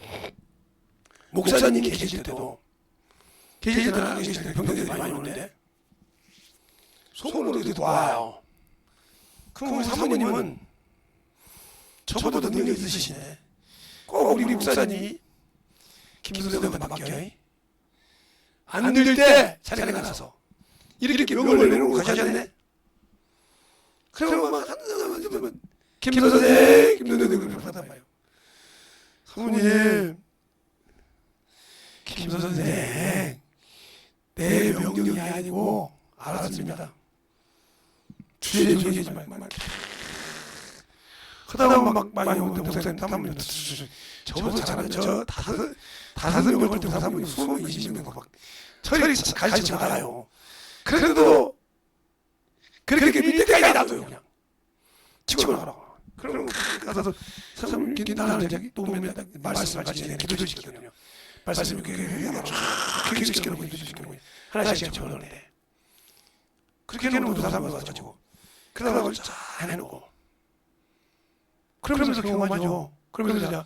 목사님이 계실 때도 계실 때는 안 계실 때 병동들이 많이 오는데 소문으로 그래도 와요. 그럼 우리 사모님은 저보다 능력이 있으시네. 꼭 우리 목사님이 김수대만 맡겨. 안 될 때 자리가 나서 이렇게 명을 내놓고 가지 않네. 그러면 막 하면 김 선생, 김 선생 하단 말이에요. 사모님, 김 선생, 내 명령이 아니고 알았습니다. 주제 좀 얘기하지 말고. 하다 보면 막 많이 오는데 목사님 사모님 저보다 잘하는 저 다섯 명을 때 사모님 20명, 20명 막 처리 가르치고 나가요. 그래도 그렇게 밑에까지 놔둬요. 그냥 치고 나가라고. 그럼 가서 사모님 나는 저기 도움이 말씀을 가지고 기도를 시키거든요. 말씀을 기도시키는 거 기도시키는 거 하나씩 적어놓는데 그렇게 해놓고 사람을 가지고 그러다가 잘 해놓고 그러면서 경험하죠. 그러면서 이제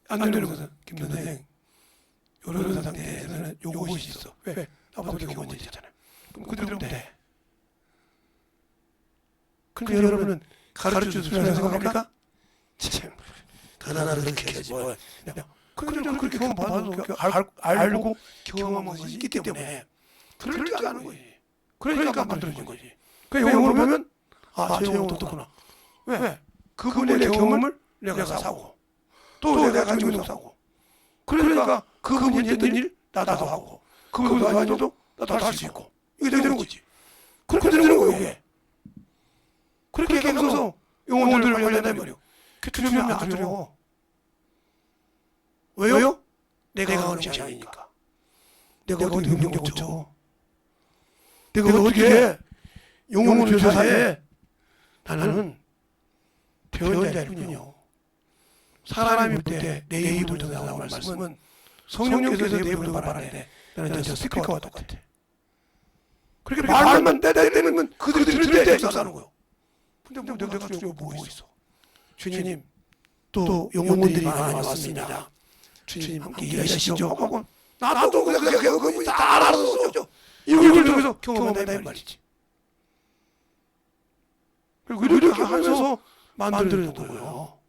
안 되는 것은 김 선생 이런 상태에서는 요것이 있어. 왜? 나보다 경험이 있잖아요. 그럼 그대로 돼. 근데 여러분은 가르쳐주시면 생각합니까? 참 가난하다 그렇게 해야지 뭐. 그래도 그렇게 경험 받아도 알고 경험한 것이 있기 때문에 그럴 줄 아는 거지. 그러니까 만들어진 거지. 그 영어로 보면 아, 저 영어도 어떻구나. 왜? 그분의 경험을 내가 사고 또 내가 가지고 있는 거 사고 그러니까 그분이 했던 일 나도 하고 그분도 아니어도 나도 할 수 있고 이게 되는 거지. 그렇게 되는 거예요 이게. 그렇게 하면서 영혼들을 관련된 말이요. 두려우면 안 두려워. 왜요? 내가 하는 것이 아니니까. 내가 어디 능력 없죠. 내가 어떻게 해? 영혼을 조사해. 나는 배운 자일 뿐이요. 사람이 볼 때 내 입을 통해 나오는 말씀은 성령께서 내 입을 통해 말하는데 나는 저 스피커와 똑같아. 그렇게 말만 내면 그들이 들을 때 역사하는 거예요. 근데 뭐 내가 주려고 보고 있어. 주님 또 영혼들이 많이 왔습니다. 주님 함께 일하시죠 하고 나도 그거 다 알아서 이걸 통해서 경험한다 이 말이지. 그리고 이렇게 하면서 만들어낸 거예요.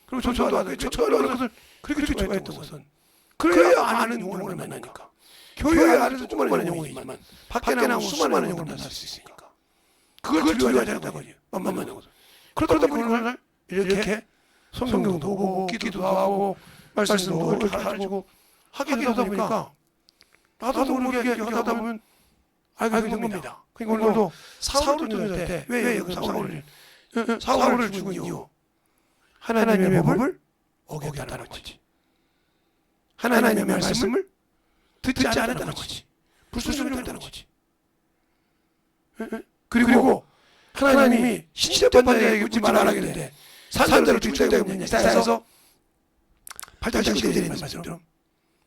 그리고 저도 것을 그렇게 좋아했던 것은 그래야 아는 영혼을 만나니까. 교회 안에서 수많은 영혼이지만 밖에 나오면 수많은 영혼을 만날 수 있으니까. 그걸 두려워하지 않는 거지. 만나는 것을. 그러다 보니까 이렇게 성경도 보고 기도도 하고 말씀도 가르치고 하게 되다 보니까 나도 모르게 하다 보면 알게 된 겁니다. 그러니까 오늘도 사울을 통해서 왜 여기 사울을 죽은 이유 하나님의 법을 어겼다는 거지. 하나님의 말씀을 듣지 않았다는 거지. 불순종했다는 거지. 그리고 하나님이 신접한 묻지 말아라 하길래 산자를 죽자고 했느냐 쌓여서 발달장치 내리는 말씀처럼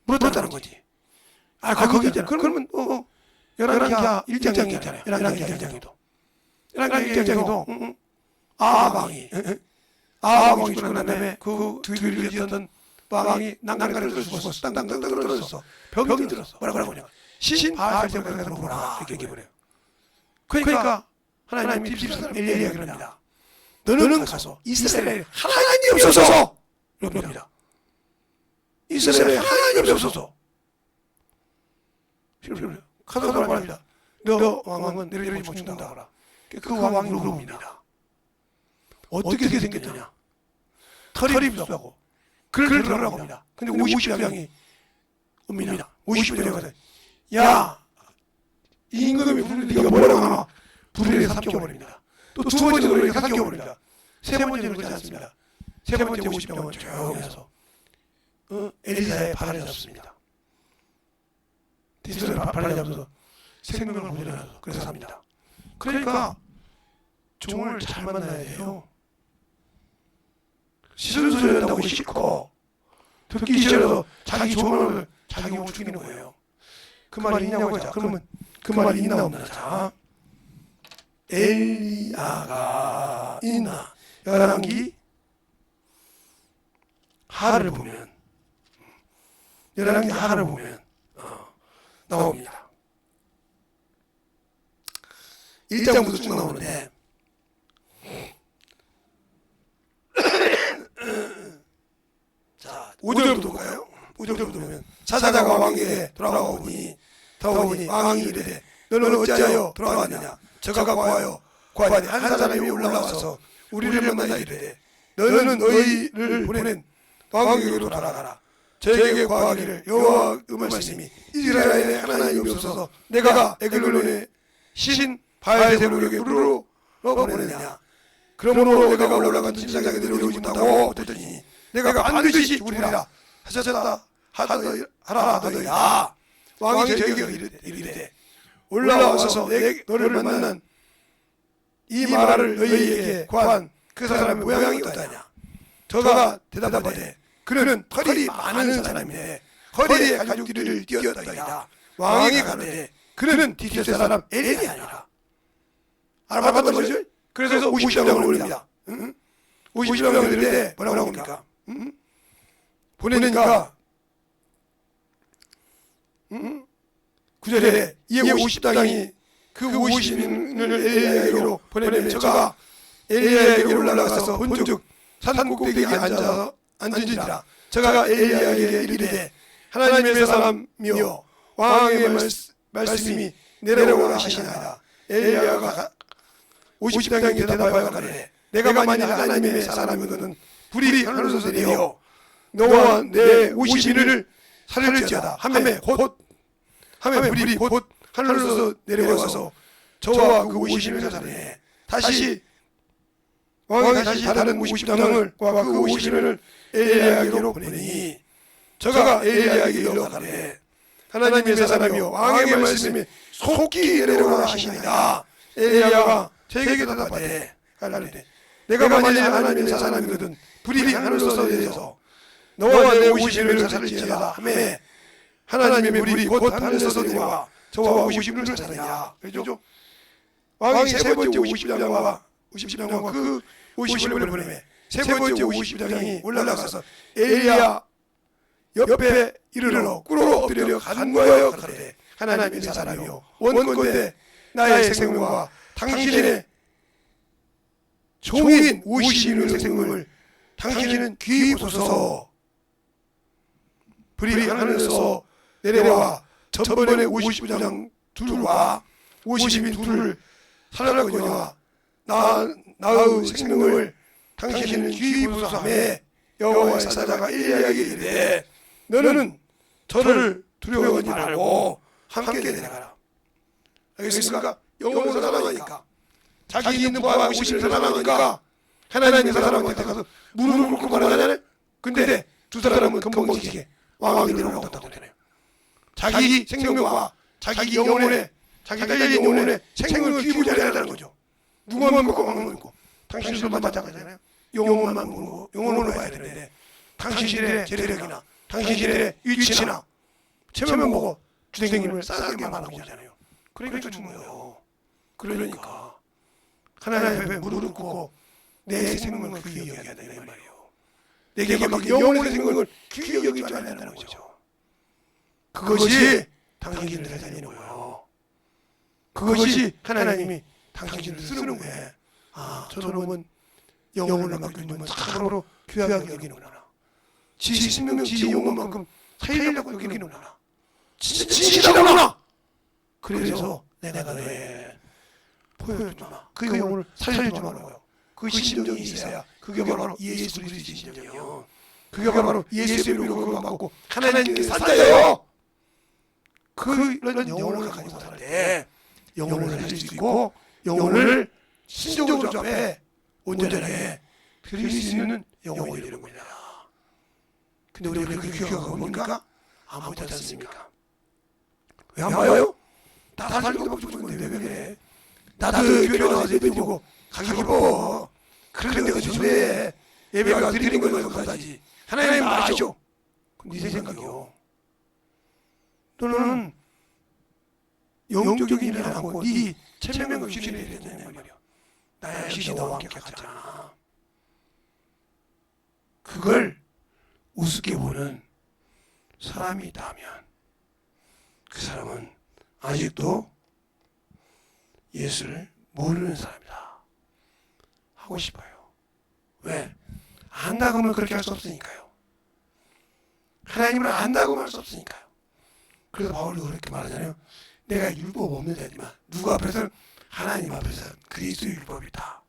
물었다는 거지. 아 거기 있잖아. 그러면 열왕기하 1장이 있잖아요. 열왕기하 1장에도 열왕기하 1장에도 아방이 죽고 난 다음에 그 뒤를 이었던 왕이 난간에 들어서 땅땅땅 떨어졌어. 병이 들었어. 뭐라고 하냐. 신 바알세바가 들어보라 이렇게 얘기해버려요. 그러니까 하나님이 집사람 엘리야가 그럽니다. 너는 가서 이스라엘에 하나님이 없어서 그럽니다. 이스라엘에 하나님이 없어서 가서 말합니다. 너 왕은 내려지 못 죽는다 하라. 그 왕이 물어봅니다. 어떻게 생겼느냐. 털이 비싸고 그를 들으라고 합니다. 근데 50명이 옵니다. 50명이 가서 야 임금이 부르는 네가 뭐라고 하나 불에 삼켜버립니다. 또 두 번째 노래를 삼켜버립니다. 세 번째는 그렇지 않습니다. 세 번째 50명은 조용히 해서 엘리사의 발을 잡습니다. 디스를 발을 잡아서 생명을 보존해서 그래서 삽니다. 그러니까 종을 잘 만나야 돼요. 시선소리 한다고 싫고 듣기 싫어서 자기 종을 자기 종을 죽이는 거예요. 그 말이 있냐고 하자. 그러면 그 말이 있나 없나. 자, 엘리야가 있나. 열왕기 하를 보면 열왕기 하를 보면 나옵니다. 1장부터 쭉 나오는데 자 5절부터 가요. 5절부터 보면 사자가 왕에게 돌아오니 왕이 이르되 너는 어찌하여 돌아왔느냐. 저가 고하되 한 사람이 올라와서 우리를 만나 이르되 너는 너희를 보낸 왕에게로 돌아가라. 저에게 고하기를 여호와 말씀이 이스라엘의 하나님이 없어서 내가 에글론의 신 바알세불에게 우르르 보내느냐. 그러므로 내가 올라간 진상에 내려오지 못하고 어떠니 내가 반드시 죽으리라 하셨다 하라 하더이다. 왕이 저에게 이르되 올라와서 너를 만난 이 말을 너희에게 고한 그 사람의 모양이 어떠하냐. 저가 대답하되 그는 털이 많은 사람이네. 허리에 가죽띠를 띄었더이다. 왕이 가로되 그는 디스 사람 엘이 아니라. 알아봤단 말이죠. 그래서 50장을 올립니다. 50장을 올릴 때 뭐라고 합니까? 보내니까 9절에 이에 50장이 그 50인을 엘리야에게로 보내면 저가 엘리야에게 올라가서 본즉 산 꼭대기에 앉은지라. 저가 엘리야에게 이르되 하나님의 사람이여 왕의 말씀이 내려오라 하시나이다. 엘리야가 50장에게 대답하여 가로되 내가 만일 하나님의 사람이거든 불이 하늘에서 내려 너와 내 50인을 살릴지어다 하매 불이 곧 하늘에서 내려와서 저와 그 50인을 살리네. 다시 왕이 다시 다른 50장을 그 50인을 엘리야에게로 보내니 저가 엘리야에게 이르러 가로되 하나님의 사람이여 왕의 말씀이 속히 내려오라 하시니이다. 엘리야가 저에게 대답하되 가로되 내가 만일 하나님의 사람이거든 불이 하늘에서 내려서 너와 내 50인을 살릴지어다 하매 하나님의 불이 곧 하늘에서 내려와 저와 50인을 살리냐. 그렇죠? 왕이 세 번째 50장과 그 50인을 보내매 세 번째 50장이 올라가서 엘리야 옆에 이르러 꿇어 엎드려 간구하여 가로되 하나님의 사람이여 원컨대 나의 생명과 당신의 종인 50인의 생명을 당신은 귀히 보소서. 불이 하늘에서 내려와 전번에 50장 둘과 50인 둘을 살아나거니와 나의 생명을 당신은 귀히 보소서하매 여호와의 사자가 엘리야에게 이르되 너는 저를 두려워하지 말고 함께 내려가라. 알겠습니까? 영혼을 사랑하니까 자기 있는 바와 50을 사랑하니까 하나님의 사람한테 가서 무릎을 꿇고 말하잖아요. 근데 두 사람은 건방지게 왕이 내려오라고 했다고. 자기 생명과 자기 영혼에 자기 달린 영혼에 생명을 귀부지 않는다는 거죠. 누구만 믿고 왕만 믿고 당신들만 마찬가지잖아요. 영혼만 보고 영혼으로 봐야 되는데 당신들의 재력이나 당신들의 위치나 체면 보고 주생님을 싸게 말하는 거잖아요. 그러니까 죽는 거예요. 그러니까 하나님 앞에 무릎을 꿇고 내 생명을 귀히 여겨야 된다는 말이에요. 내게 막 영혼의 생명을 귀히 여기지 않는다는 거죠. 그것이 당신을 살리는 거예요. 그것이 하나님이 당신을 쓰는 거예요. 아, 저놈은 영혼을 맡기는 참으로 귀하게 여기는구나. 지 생명, 지 영혼만큼 살리려고 여기는구나. 진실하구나. 그래서 내가 너의 보여주마. 그 영혼을 살려주마는 거예요. 그 심정이 있어야 그게 바로 예수 그리스도의 심정이요. 그게 바로 예수의 이름으로 받고 하나님께 산자예요. 그런 영혼을 가지고 살 때 영혼을 살릴 수 있고 영혼을 신적으로 주 앞에 온전하게 드릴 수 있는 영혼이 되는 겁니다. 근데 우리가 그 기억하고 뭡니까? 아무렇지 않습니까? 왜 안 봐요? 다 살리고 막 죽는 건데 왜 그래? 나도 교회 나가서 예배 드리고 가기 기뻐. 그런데 어쩌면 예배가 드리는 거예요. 감사하지. 하나님 아시오. 그럼 네 생각이요. 너는 영적인 일을 안 하고 네 체면을 지내야 된다는 말이야. 나의 시시 너와 함께 갔잖아. 그걸 우습게 보는 사람이 있다면 그 사람은 아직도 예수를 모르는 사람이다 하고 싶어요. 왜? 안다고 하면 그렇게 할 수 없으니까요. 하나님을 안다고 할 수 없으니까요. 그래서 바울이 그렇게 말하잖아요. 내가 율법 없는 자지만 누구 앞에서는? 하나님 앞에서는 그리스도의 율법이다.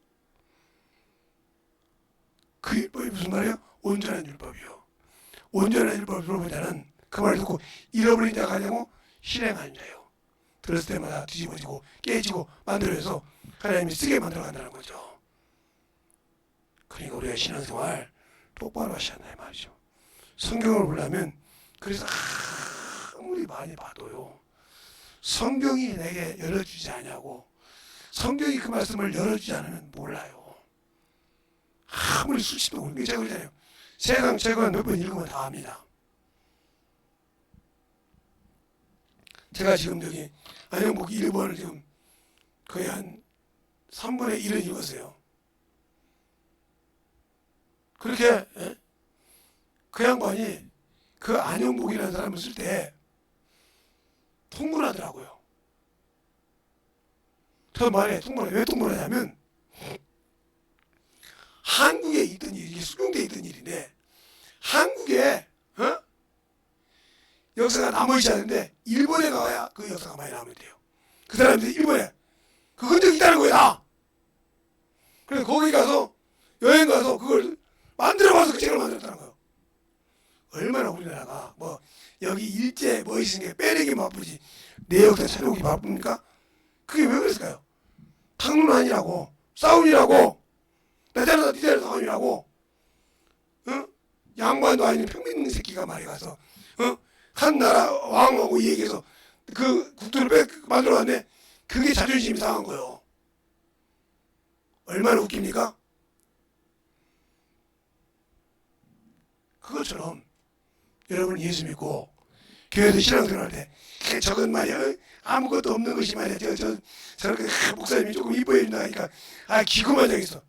그 율법이 무슨 말이에요? 온전한 율법이요. 온전한 율법을 들어본 자는 그 말을 듣고 잃어버린 자가 아니고 실행하는 자예요. 들었을 때마다 뒤집어지고 깨지고 만들어서 하나님이 쓰게 만들어 간다는 거죠. 그러니까 우리가 신앙생활 똑바로 하셔야 한다 말이죠. 성경을 보려면 그래서 아무리 많이 봐도요, 성경이 내게 열어주지 않냐고, 성경이 그 말씀을 열어주지 않으면 몰라요. 아무리 수십도 그런 게 제가 그러잖아요. 세상 책은 몇 번 읽으면 다 압니다. 제가 지금 저기 안영복 1번을 지금 거의 한 3분의 1은 읽었어요. 그렇게 그 양반이 그 안영복이라는 사람을 쓸 때 통분하더라고요. 저 말에 왜 통분하냐면 한국에 있던 일이, 이게 수경대에 있던 일인데 한국에 역사가 남아있지 않은데 일본에 가야 그 역사가 많이 남으면 돼요. 그 사람들이 일본에 그 흔적이 있다는 거야 다. 그래서 거기 가서 여행 가서 그걸 만들어봐서 그 책을 만들었다는 거예요. 얼마나 우리나라가 뭐 여기 일제 뭐 있으니까 빼내기 바쁘지 내 역사 찾아오기 바쁩니까? 그게 왜 그랬을까요? 탕론 아니라고, 싸움이라고, 내 자리에서 네 자리에서 싸움이라고, 양반도 아닌 평민 새끼가 말이 가서 한 나라 왕하고 얘기해서 그 국토를 만들어왔네. 그게 자존심이 상한 거예요. 얼마나 웃깁니까? 그것처럼 여러분 예수 믿고 교회에서 신앙생활 할 때 저건 말이야 아무것도 없는 것이 말이야 저렇게 목사님이 조금 이뻐해 준다 하니까 기고만 하겠어.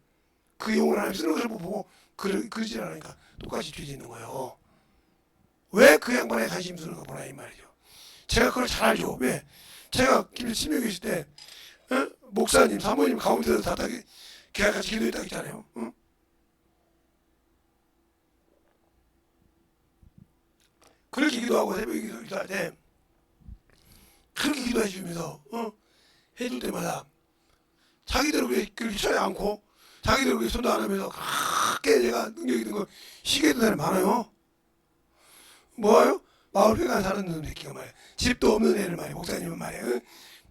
그 용어를 하나님 쓰는 것을 보고 그러지 않으니까 똑같이 죄 짓는 거예요. 왜 그 양반에 관심 쓰는 거 보라 이 말이죠. 제가 그걸 잘 알죠. 왜? 제가 김일심에 계실 때 목사님, 사모님 가운데서 다 걔가 같이 기도했다고 했잖아요. 그렇게 기도하고 새벽에 기도할 때 그렇게 기도해 주면서 해줄 때마다 자기대로 그렇게 쳐야 않고 자기대로 그렇게 손도 안 하면서 그렇게 제가 능력 있는 거 시계던 사람이 많아요. 뭐예요? 마을 회관 사는 놈 새끼가 말이야. 집도 없는 애를 말이야. 목사님은 말이야.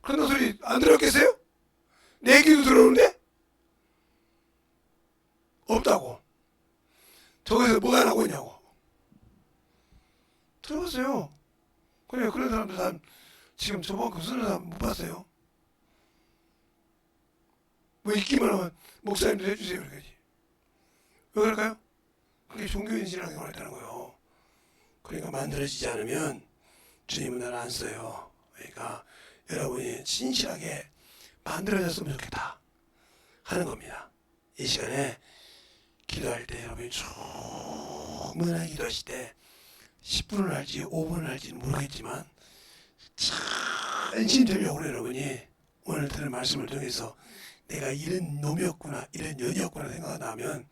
그런 소리 안 들었겠어요? 내 귀도 들어오는데? 없다고. 저기서 뭐가 나고 있냐고. 들어봤어요. 그래, 그런 사람들 난 지금 저번 그 쓰는 사람 못 봤어요. 뭐 있기만 하면 목사님들 해주세요. 그러지. 왜 그럴까요? 그게 종교인 신앙생활 했다는 거예요. 그러니까 만들어지지 않으면 주님은 나를 안 써요. 그러니까 여러분이 진실하게 만들어졌으면 좋겠다 하는 겁니다. 이 시간에 기도할 때 여러분이 충분하게 기도하실 때 10분을 할지 5분을 할지는 모르겠지만 진심되려고 여러분이 오늘 들은 말씀을 통해서 내가 이런 놈이었구나 이런 년이었구나 생각하면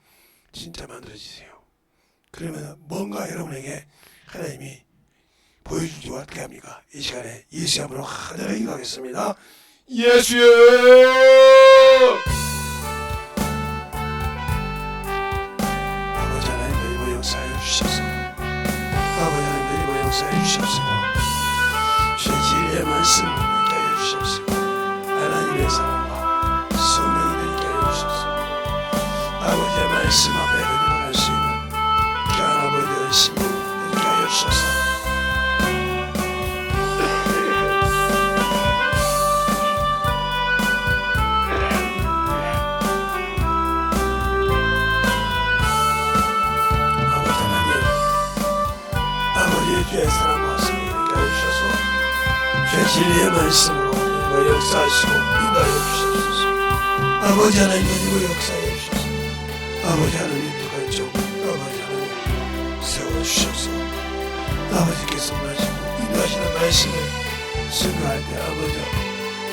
진짜 만들어지세요. 그러면 뭔가 여러분에게 하나님이 보여주지 어떻게 합니까? 이 시간에 예수 이름으로 간절히 기도하겠습니다. 예수여! 아버지 하나님 이번 역사해 주셔서 아버지 하나님 이번 역사해 주셔서 주의 진리의 말씀 있게 하여 주셔서 하나님의 사랑과 성령이 되게 하여 주셔서 아버지의 말씀 앞에 일어날 수 있는 귀한 아버지의 신령 되게 하여 주셔서 주의 사랑과 성령이 하여 주셔서 주의 진리의 말씀으로 이거 역사하시고 인도하여 주셔서 아버지 하나님 이거 역사하여 주셔서 아버지 하나님 부간적 아버지 하나님 세워주셔서 아버지께서 원하시고 인도하시는 말씀을 증거할 때 아버지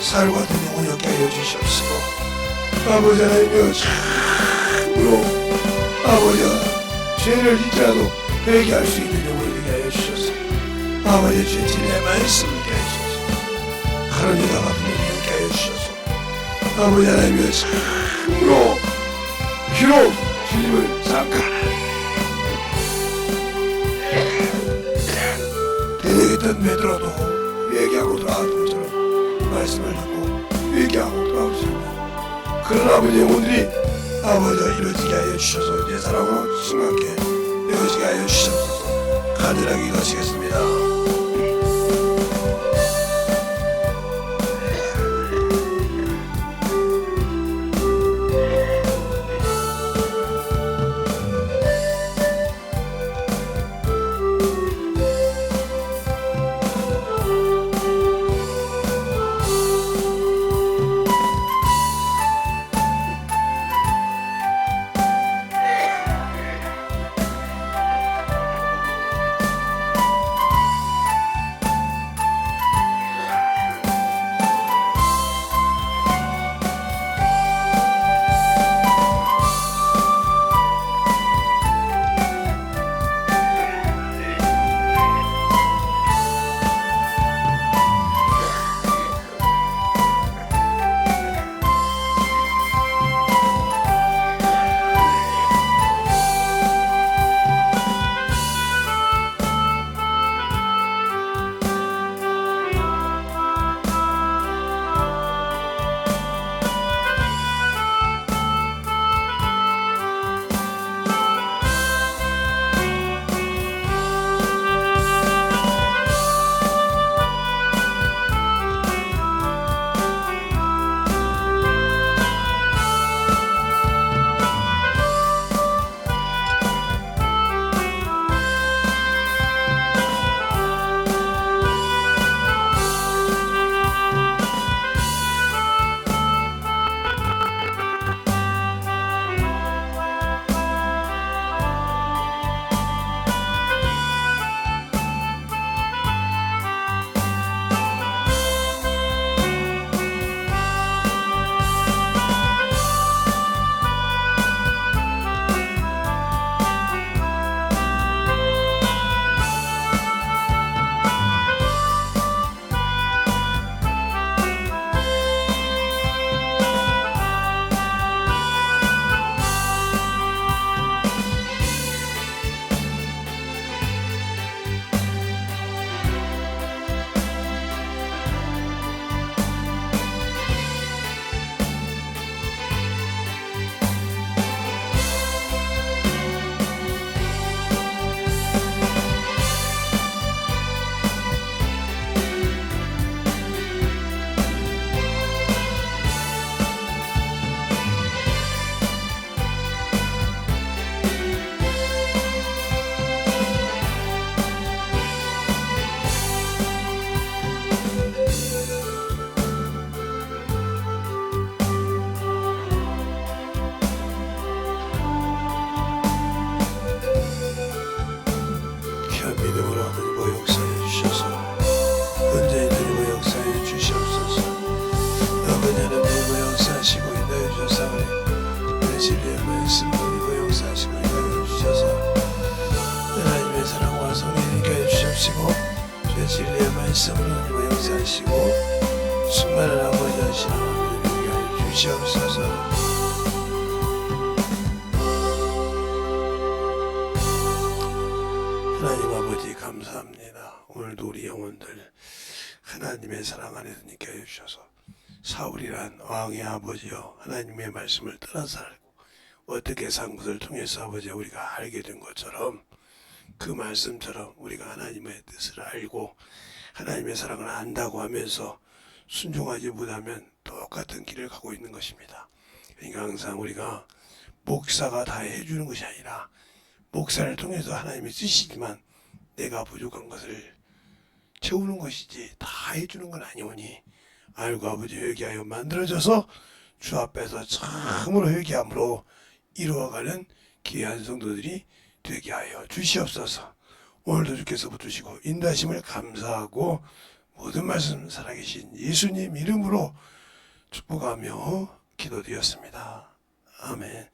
살과 등용을 얻게 하여 주시옵시고 아버지 하나님이여 참으로 아버지가 죄를 짓더라도 회개할 수 있는 영혼이 되게 하여 주셔서 아버지 주의 진리의 말씀을 하여 주셔서 그런 여자가 분명히 함께하여 주셔서 아버지 하나님의 참으로 비록 주님을 잠깐 대적했던 베드로도 회개하고 돌아왔던 것처럼 말씀을 듣고 회개하고 돌아오시며 그런 아버지의 영혼들이 아버지가 이루어지게 하여 주셔서 내 사랑으로 승하게 이루어지게 하여 주셔서 간절하게 기도하시겠습니다. 진리의 말씀으로 하나님을 역사하시고 충만한 아버지 되시는 하나님을 위하여 주시옵소서. 하나님 아버지 감사합니다. 오늘도 우리 영혼들 하나님의 사랑 안에서 있게 하여 주셔서 사울이란 왕의 아버지여 하나님의 말씀을 따라 살고 어떻게 산 것을 통해서 아버지 우리가 알게 된 것처럼 그 말씀처럼 우리가 하나님의 뜻을 알고 하나님의 사랑을 안다고 하면서 순종하지 못하면 똑같은 길을 가고 있는 것입니다. 그러니까 항상 우리가 목사가 다 해주는 것이 아니라 목사를 통해서 하나님이 쓰시지만 내가 부족한 것을 채우는 것이지 다 해주는 건 아니오니 알고 아버지 회개하여 만들어져서 주 앞에서 참으로 회개함으로 이루어가는 귀한 성도들이 되게 하여 주시옵소서. 오늘도 주께서 붙드시고 인도하심을 감사하고 모든 말씀 살아계신 예수님 이름으로 축복하며 기도드렸습니다. 아멘.